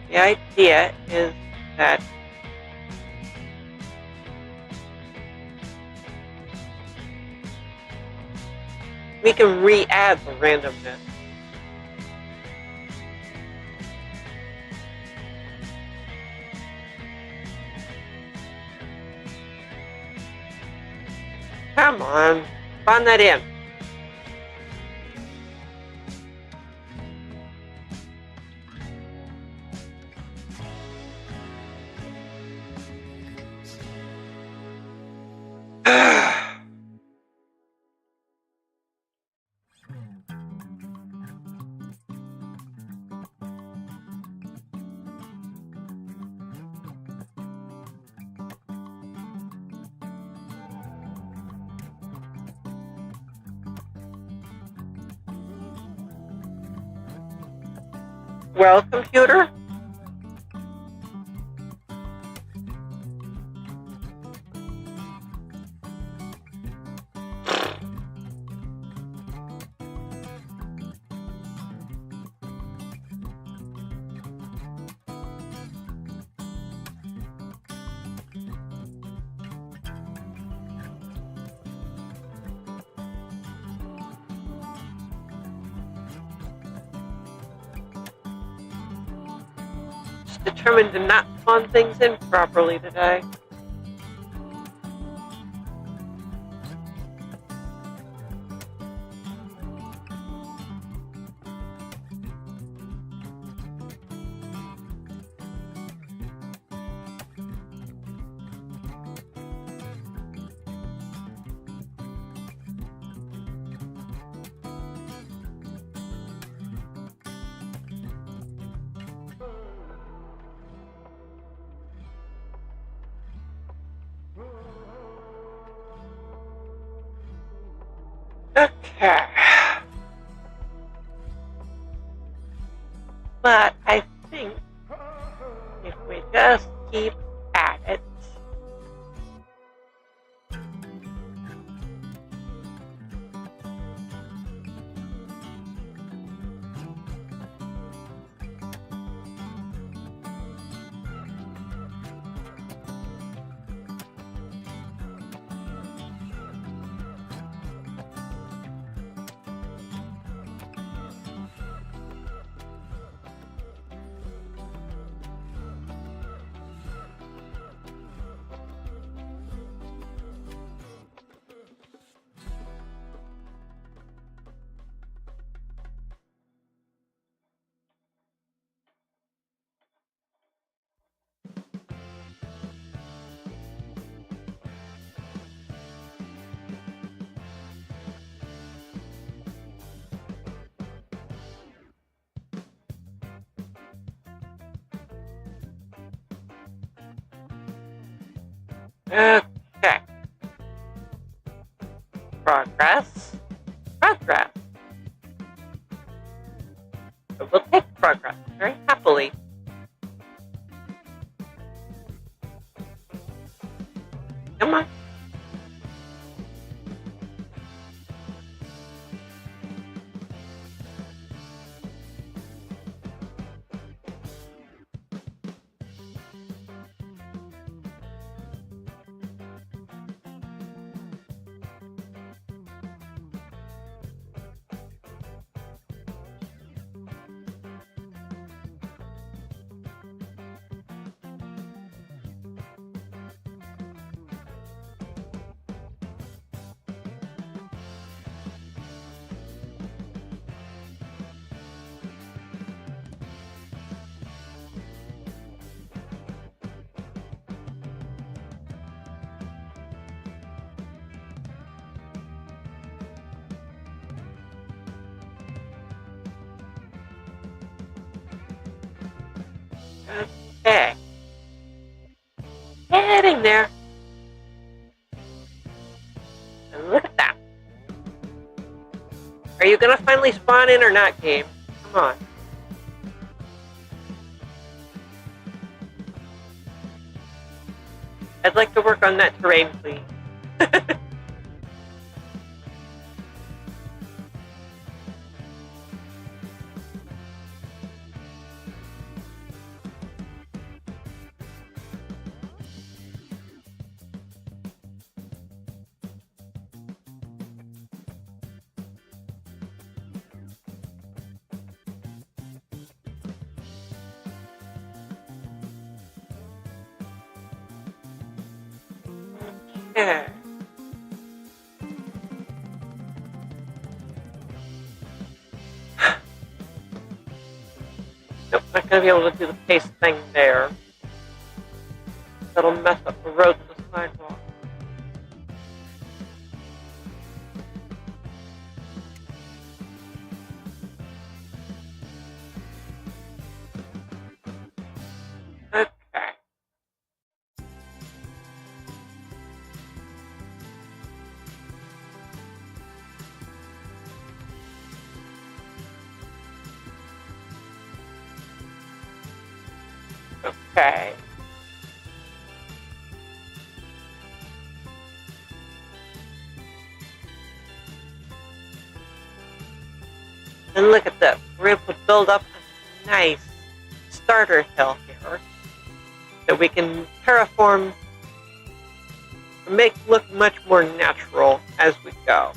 the idea is that we can re-add the randomness. Come on, spawn that in. Well, computer? Determined to not spawn things in properly today. Okay. But I think if we just keep at it, okay. Progress. Progress. But we'll take progress very happily. Come on. Okay. Getting there. And look at that. Are you gonna finally spawn in or not, game? Come on. I'd like to work on that terrain, please. Yeah. Nope, not gonna be able to do the paste thing there. That'll mess up the road and the sidewalk. Okay. Okay. And look at this. We're able to build up a nice starter hill here that we can terraform and make look much more natural as we go.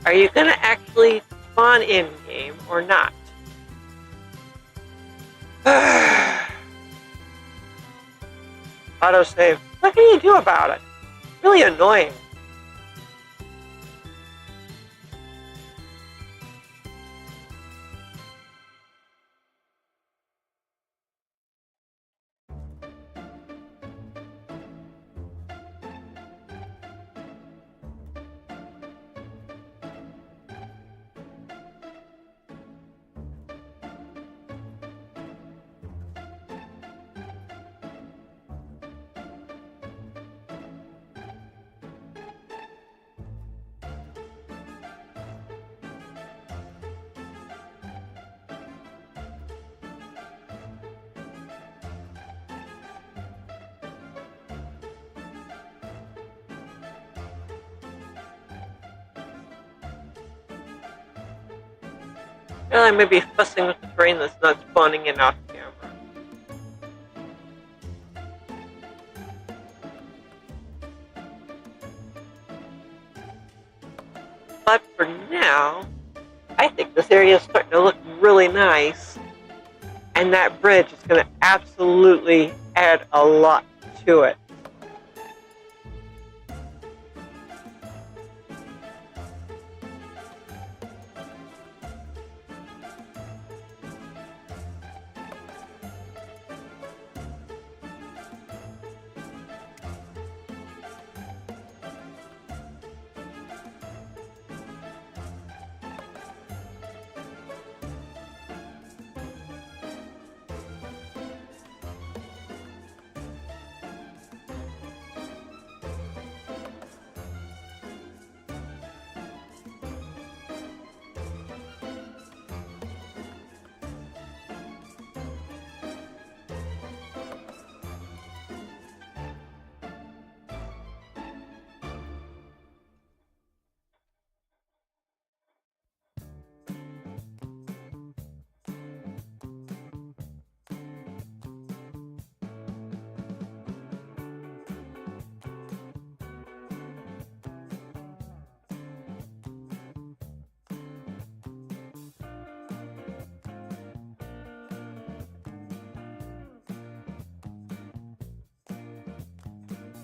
Are you going to actually spawn in-game or not? Autosave. What can you do about it? Really annoying. Well, I may be fussing with the terrain that's not spawning in off camera. But for now, I think this area is starting to look really nice. And that bridge is going to absolutely add a lot to it.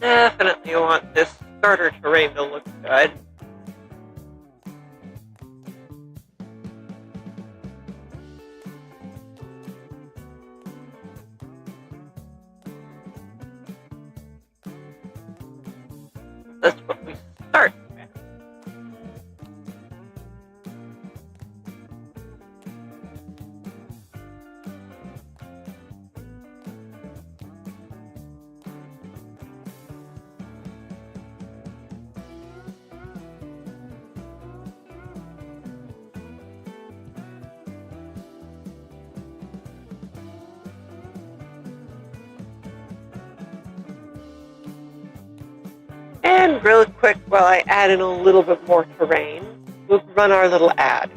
Definitely want this starter terrain to look good. That's what we start with. And real quick, while I add in a little bit more terrain, we'll run our little ad.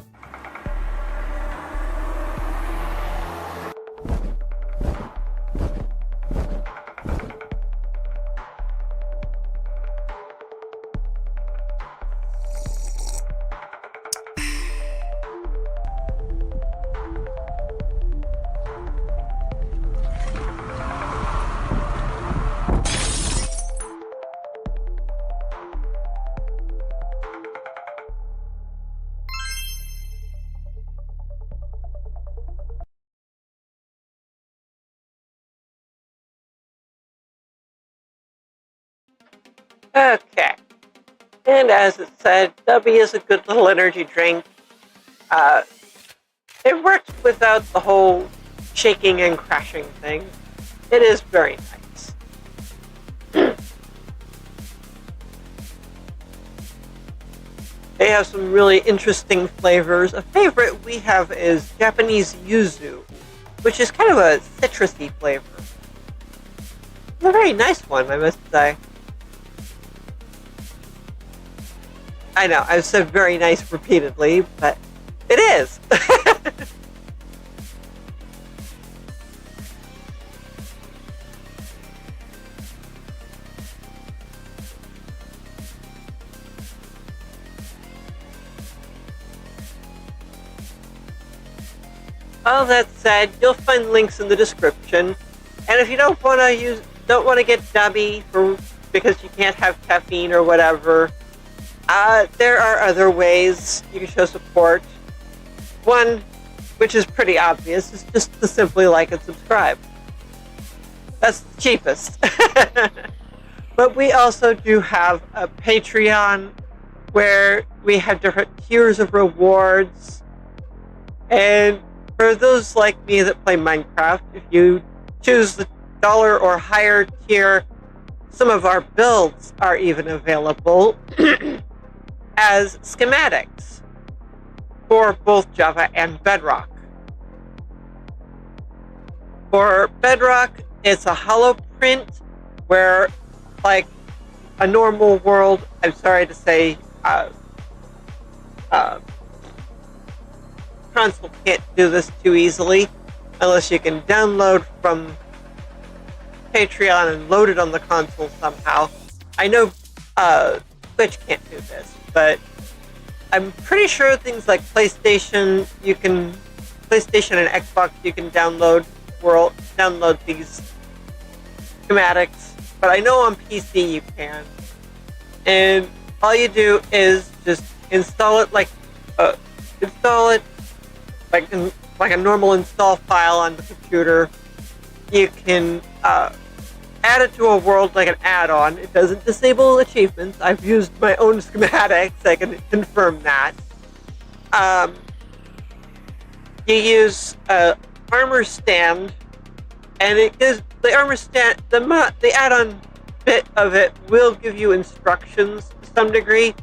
Okay. And as it said, W is a good little energy drink. It works without the whole shaking and crashing thing. It is very nice. They have some really interesting flavors. A favorite we have is Japanese yuzu, which is kind of a citrusy flavor. It's a very nice one, I must say. I know, I've said very nice repeatedly, but it is. All that said, you'll find links in the description. And if you don't want to get Dubby because you can't have caffeine or whatever, there are other ways you can show support. One, which is pretty obvious, is just to simply like and subscribe. That's the cheapest. But we also do have a Patreon where we have different tiers of rewards. And for those like me that play Minecraft, if you choose the dollar or higher tier, some of our builds are even available as schematics for both Java and Bedrock. For Bedrock, it's a hollow print where, like a normal world, I'm sorry to say, console can't do this too easily unless you can download from Patreon and load it on the console somehow. I know Twitch can't do this, but I'm pretty sure things like PlayStation and Xbox, you can download these schematics, but I know on PC you can. And all you do is just install it like a normal install file on the computer. You can add it to a world like an add-on. It doesn't disable achievements. I've used my own schematics. I can confirm that. You use armor stand, and it gives the armor stand. The add-on bit of it will give you instructions to some degree,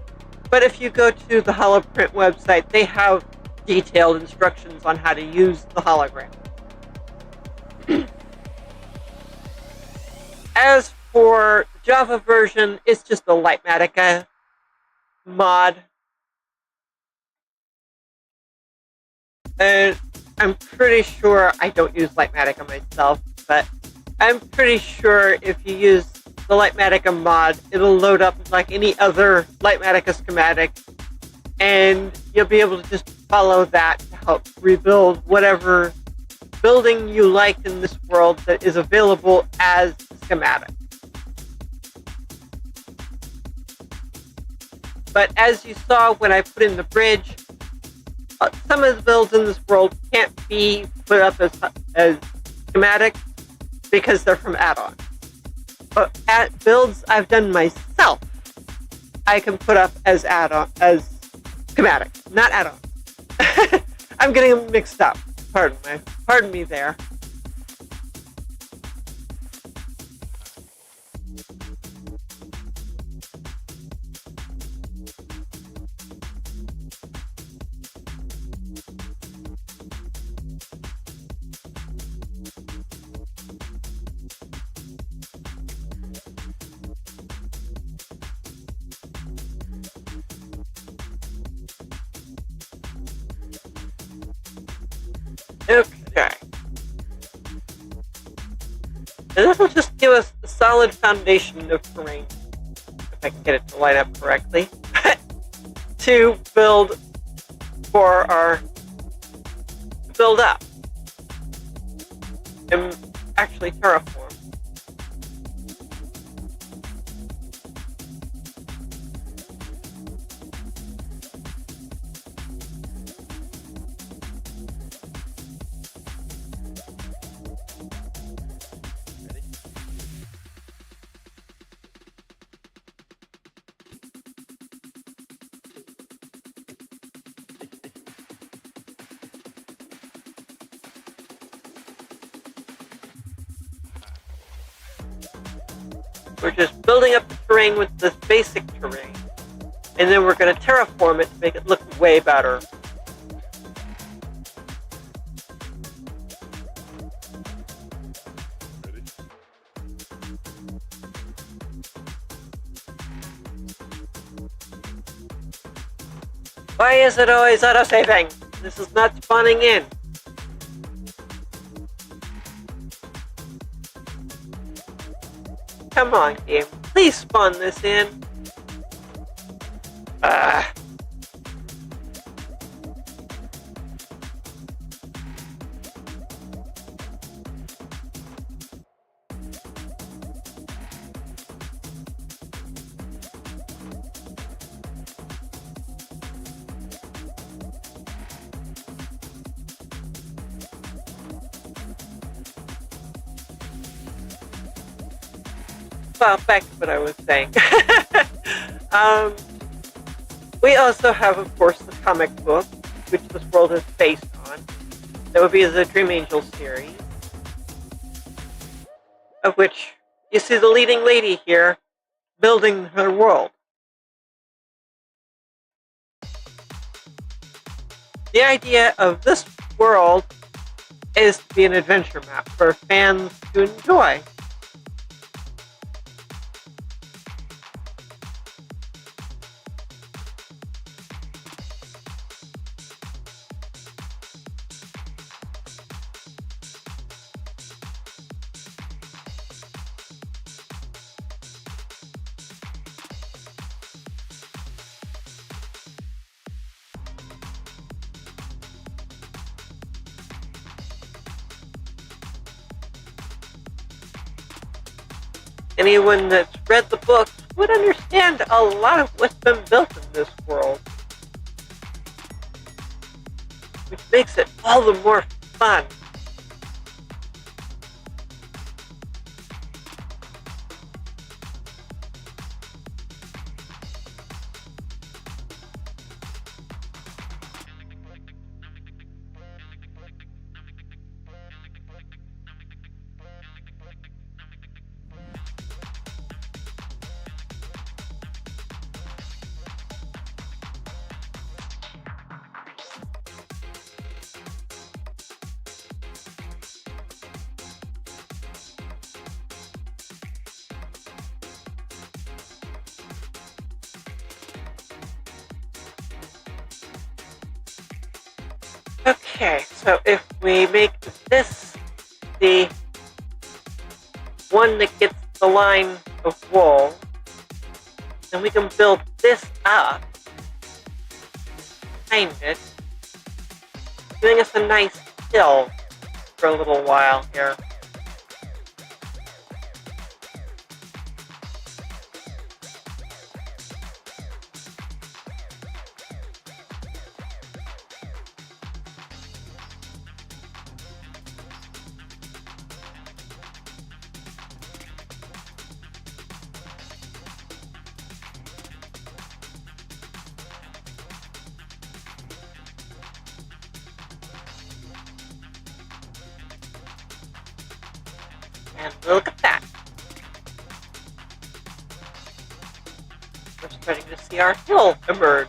but if you go to the Holoprint website, they have detailed instructions on how to use the hologram. As for the Java version, it's just the Lightmatica mod. And I'm pretty sure, I don't use Lightmatica myself, but I'm pretty sure if you use the Lightmatica mod, it'll load up like any other Lightmatica schematic, and you'll be able to just follow that to help rebuild whatever building you liked in this world that is available as schematic. But as you saw when I put in the bridge, some of the builds in this world can't be put up as schematic because they're from add-ons. But builds I've done myself, I can put up as as schematic, not add-on. I'm getting them mixed up. Pardon me there. Okay. And this will just give us a solid foundation of terrain, if I can get it to line up correctly, to build for our build up and actually terraform. We're just building up the terrain with this basic terrain, and then we're going to terraform it to make it look way better. Why is it always auto-saving? This is not spawning in. Come on, game. Please spawn this in. Well, back to what I was saying. We also have, of course, the comic book, which this world is based on. That would be the Dream Angel series, of which you see the leading lady here building her world. The idea of this world is to be an adventure map for fans to enjoy. Anyone that's read the book would understand a lot of what's been built in this world, which makes it all the more fun. Okay, so if we make this the one that gets the line of wool, then we can build this up behind it, giving us a nice hill for a little while here. And look at that. We're starting to see our hill emerge.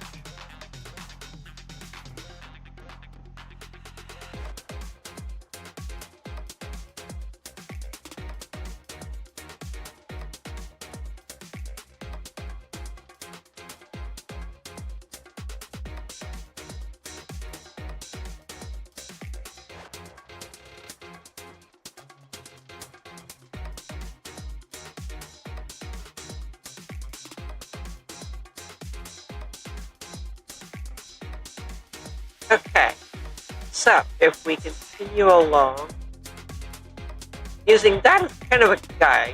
Okay, so if we continue along, using that as kind of a guide,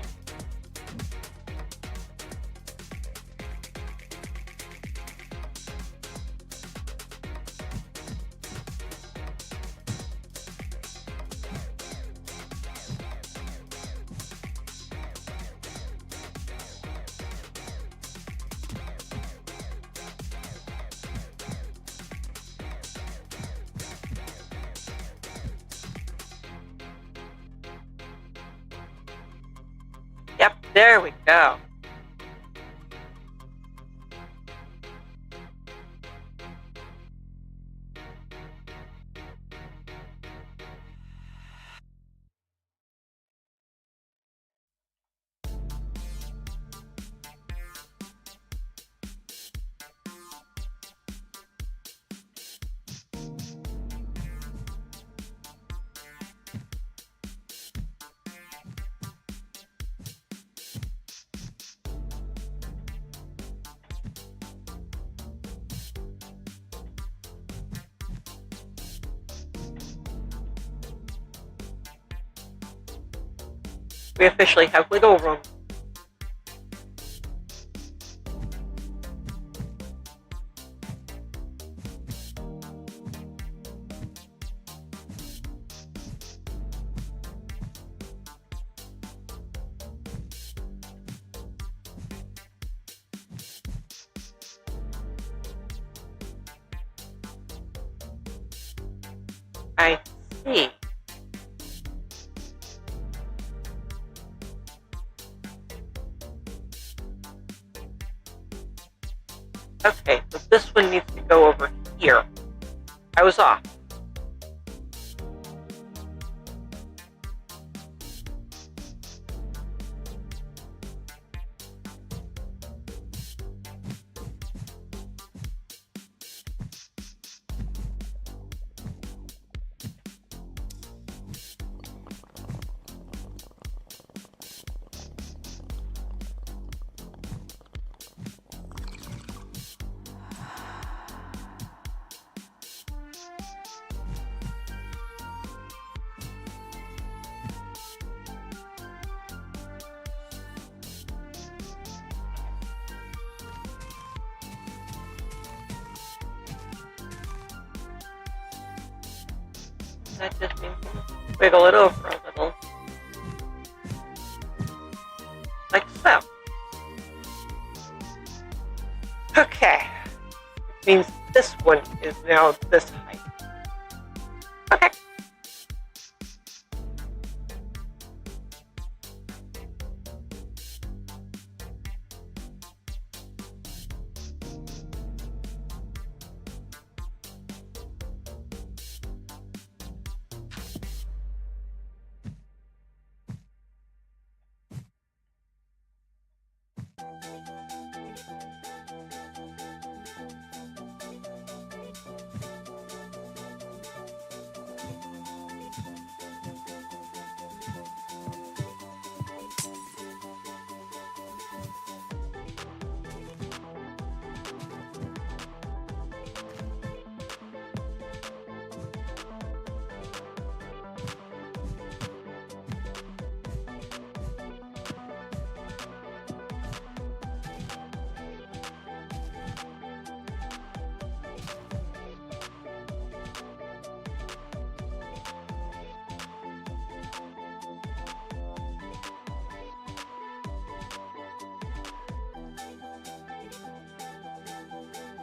yep, there we go. We officially have wiggle room. I see. Okay, so this one needs to go over here. I was off. That just means wiggle it over a little. Like so. Okay. Which means this one is now this height. Okay.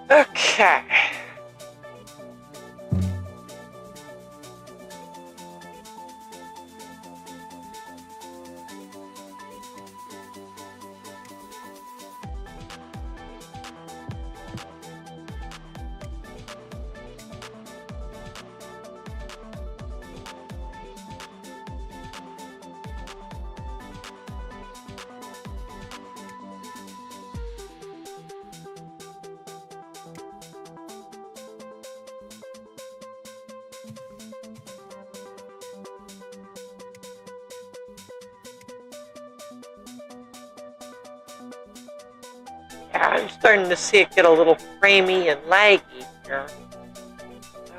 Okay. Yeah, I'm starting to see it get a little framey and laggy here. So,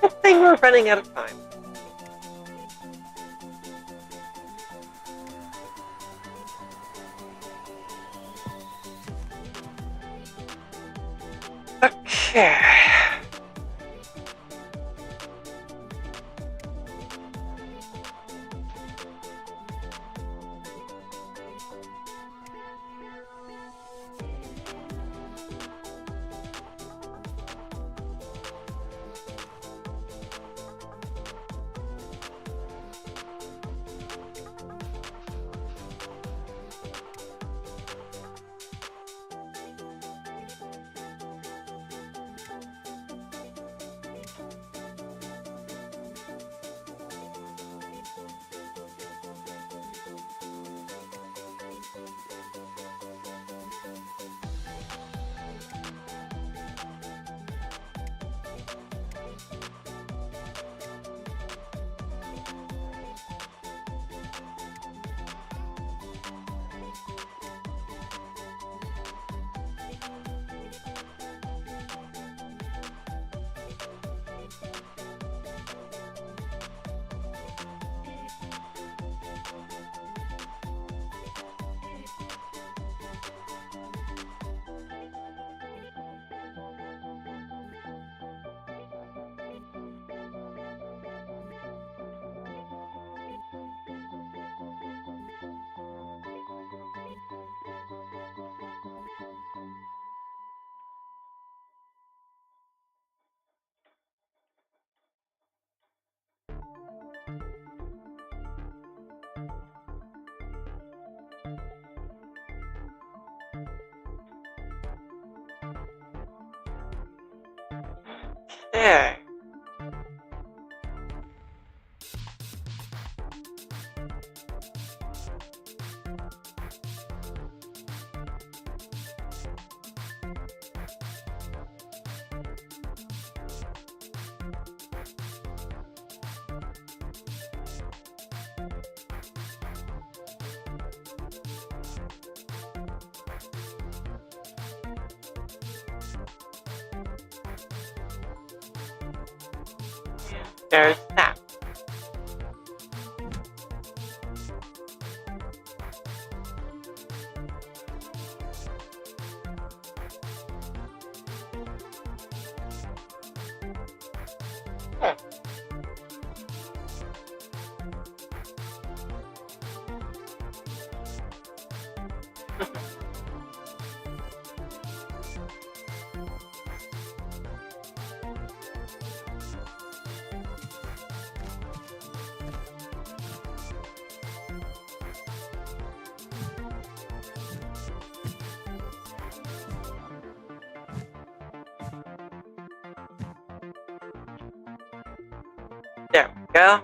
good thing we're running out of time. Okay. Okay. There's that. There we go.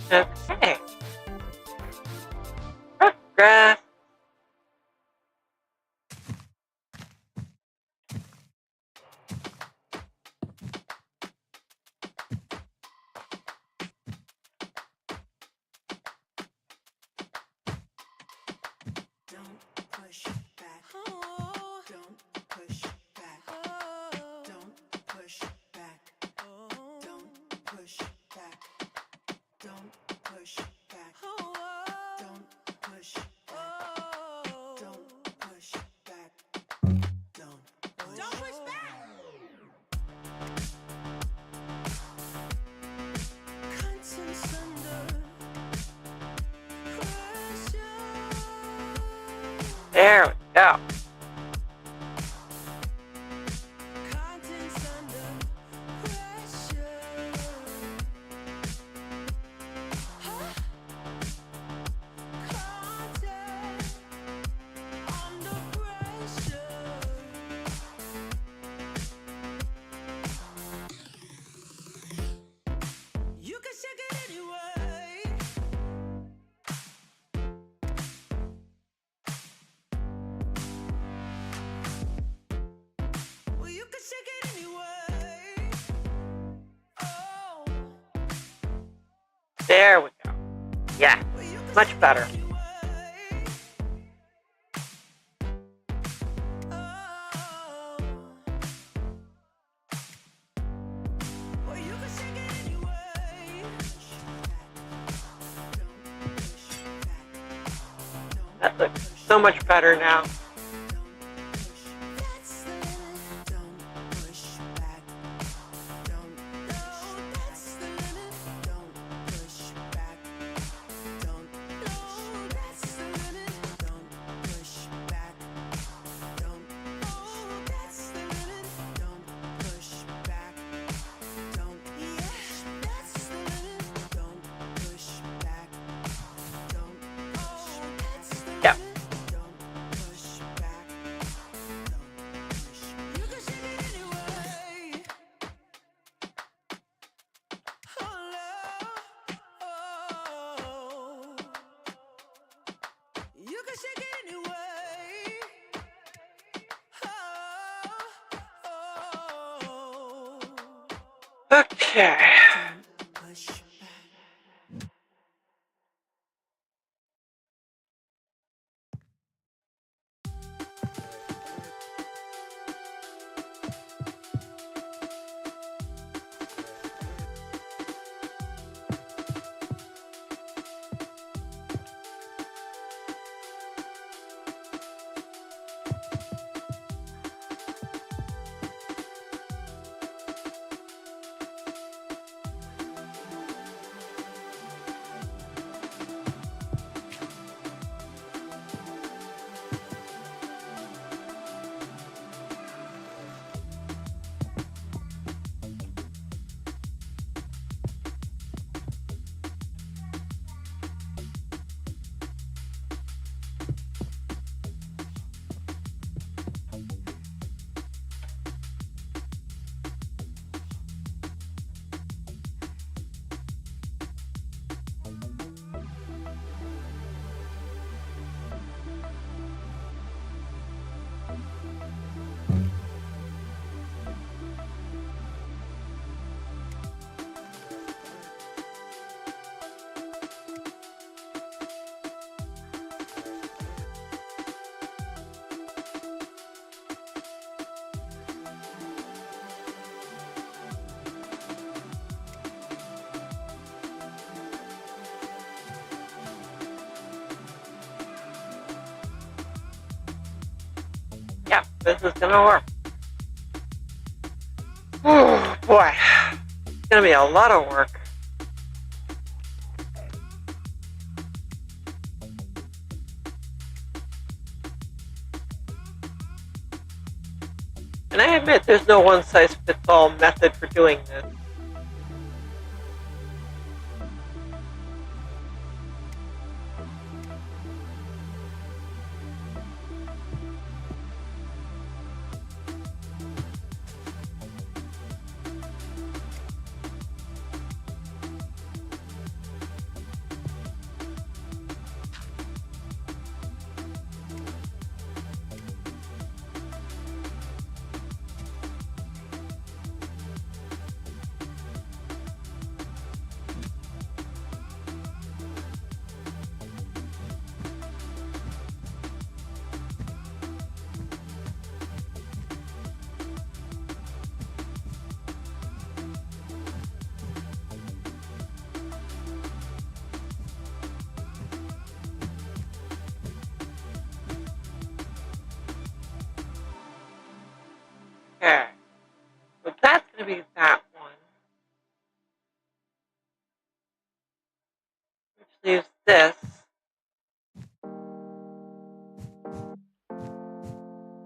Okay. Progress. Don't push back. Oh. Don't push back. Oh. Don't push back. Oh. Don't push back. Don't push back. Oh. Don't push back. Oh. Don't push back. Don't push back. Contents under pressure. There we go. Contents under pressure. There we go. Yeah, much better. That looks so much better now. Yeah. You can shake it anyway. Okay. Don't push back. Yeah, this is gonna work. Oh boy, it's gonna be a lot of work. And I admit there's no one-size-fits-all method for doing this. Okay, so that's gonna be that one. Which leaves this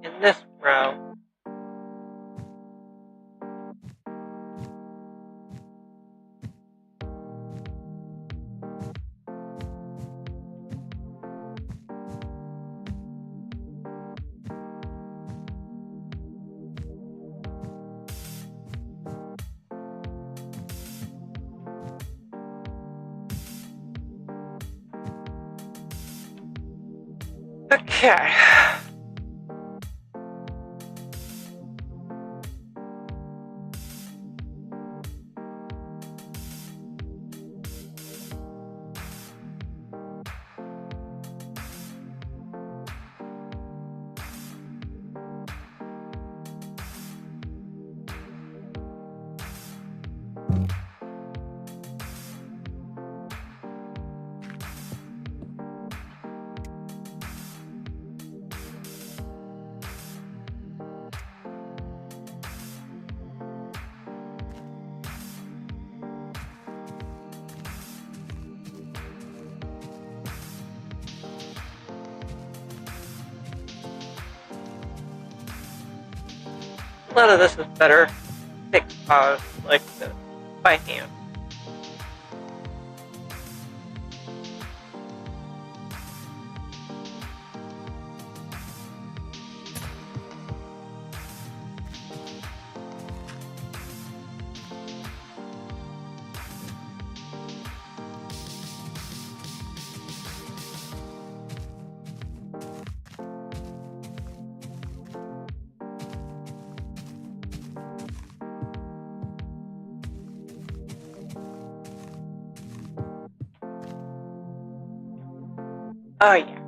in this row. Okay. A lot of this is better fixed like this by hand. Oh yeah.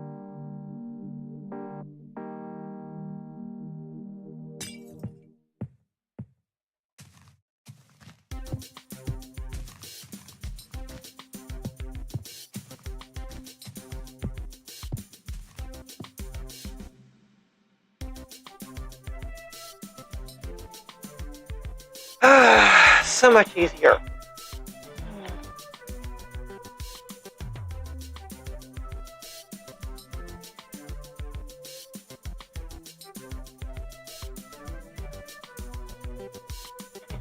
So much easier.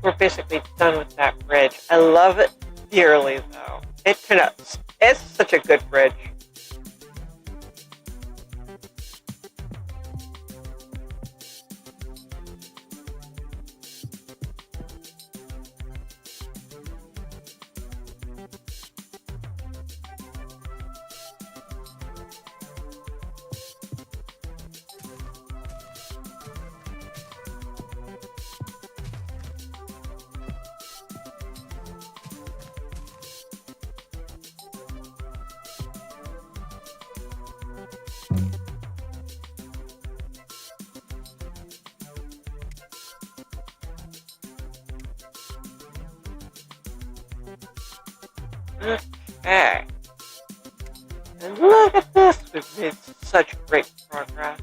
We're basically done with that bridge. I love it dearly, though. It's such a good bridge. Okay. And look at this! We've made such great progress.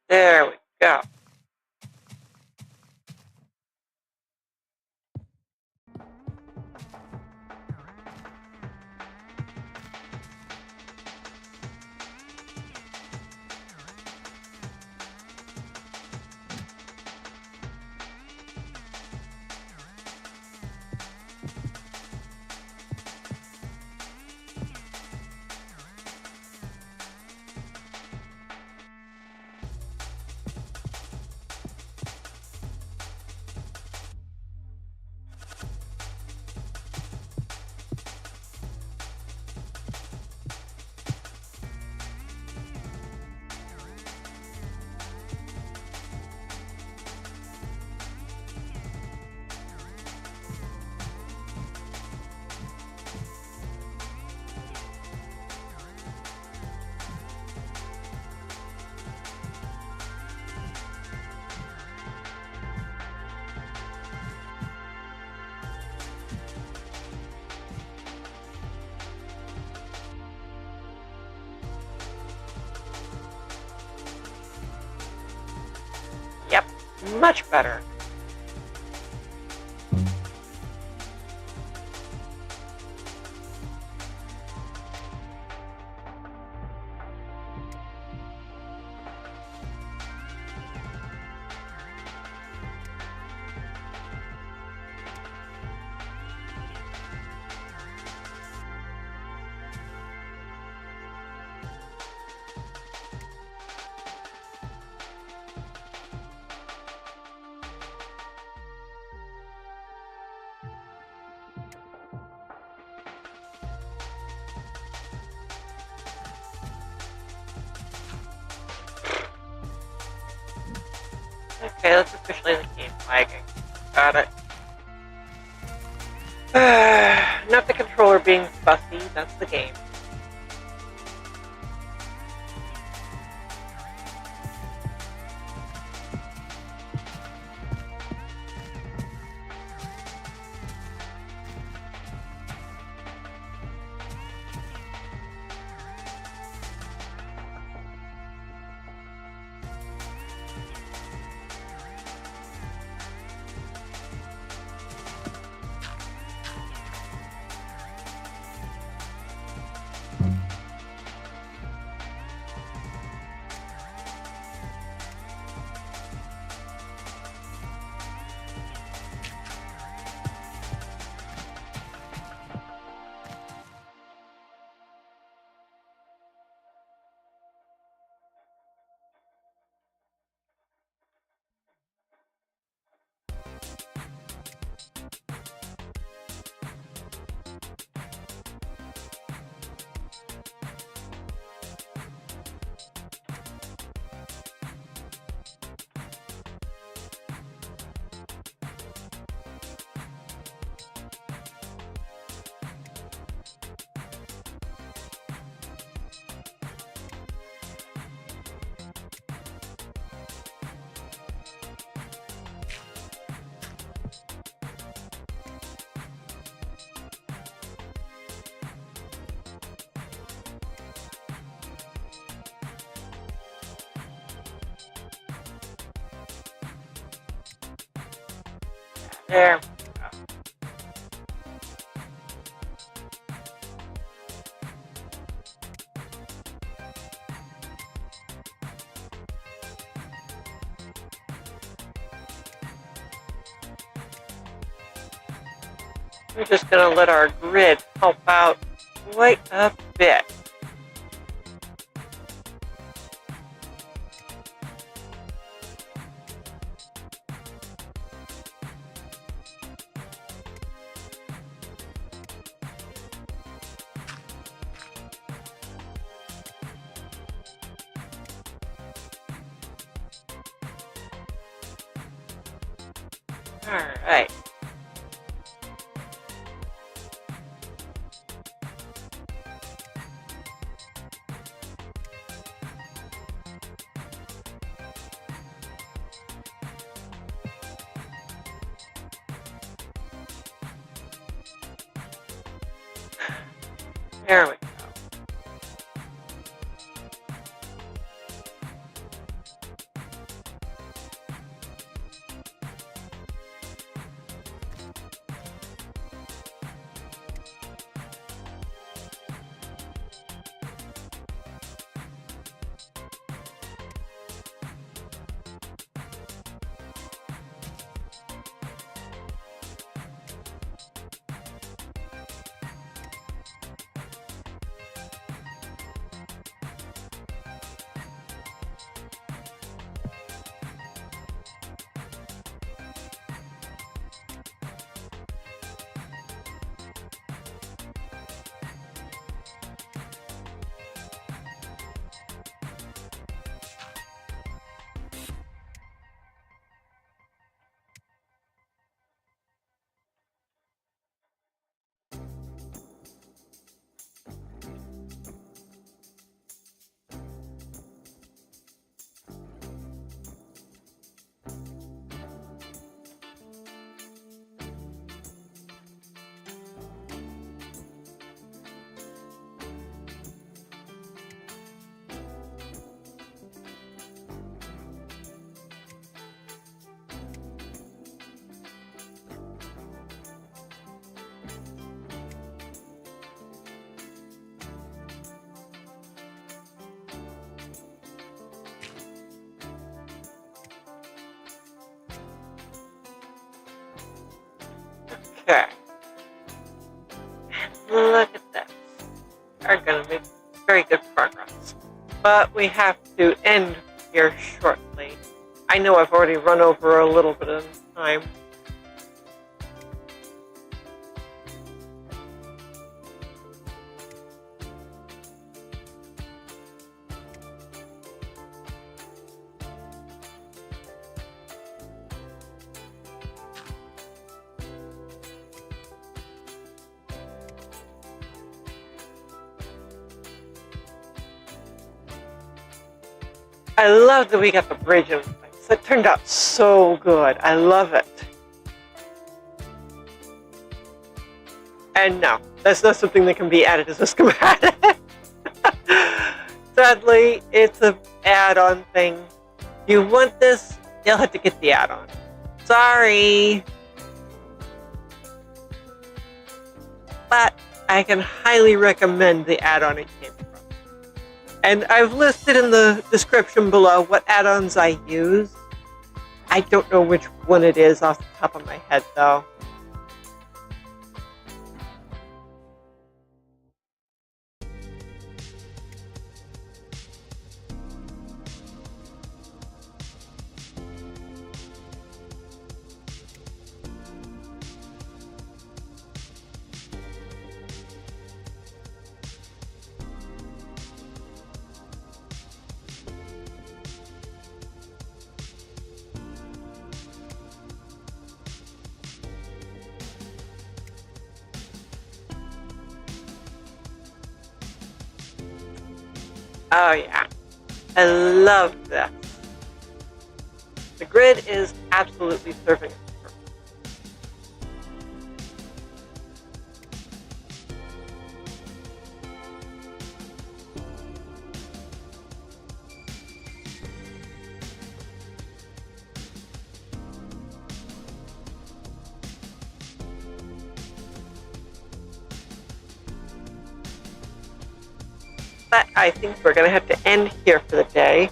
There we go. Yep, much better. Okay, that's officially the game flagging. Got it. Not the controller being fussy, that's the game. There. We're just going to let our grid help out quite a bit. Alright. There we go. Okay. Look at this. We're going to make very good progress. But we have to end here shortly. I know I've already run over a little bit of time. I love that we got the bridge in place. It turned out so good. I love it. And no, that's not something that can be added as a schematic. Sadly, it's an add-on thing. You want this, you'll have to get the add-on. Sorry. But I can highly recommend the add-on it came from. And I've listed in the description below what add-ons I use. I don't know which one it is off the top of my head, though. Oh yeah, I love this. The grid is absolutely serving its purpose. But I think we're going to have to end here for the day.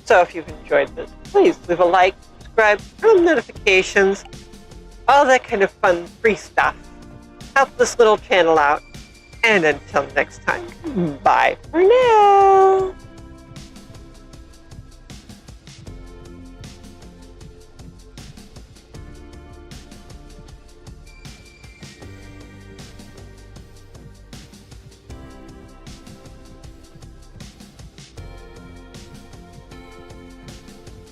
So if you've enjoyed this, please leave a like, subscribe, turn on notifications, all that kind of fun, free stuff. Help this little channel out. And until next time, bye for now.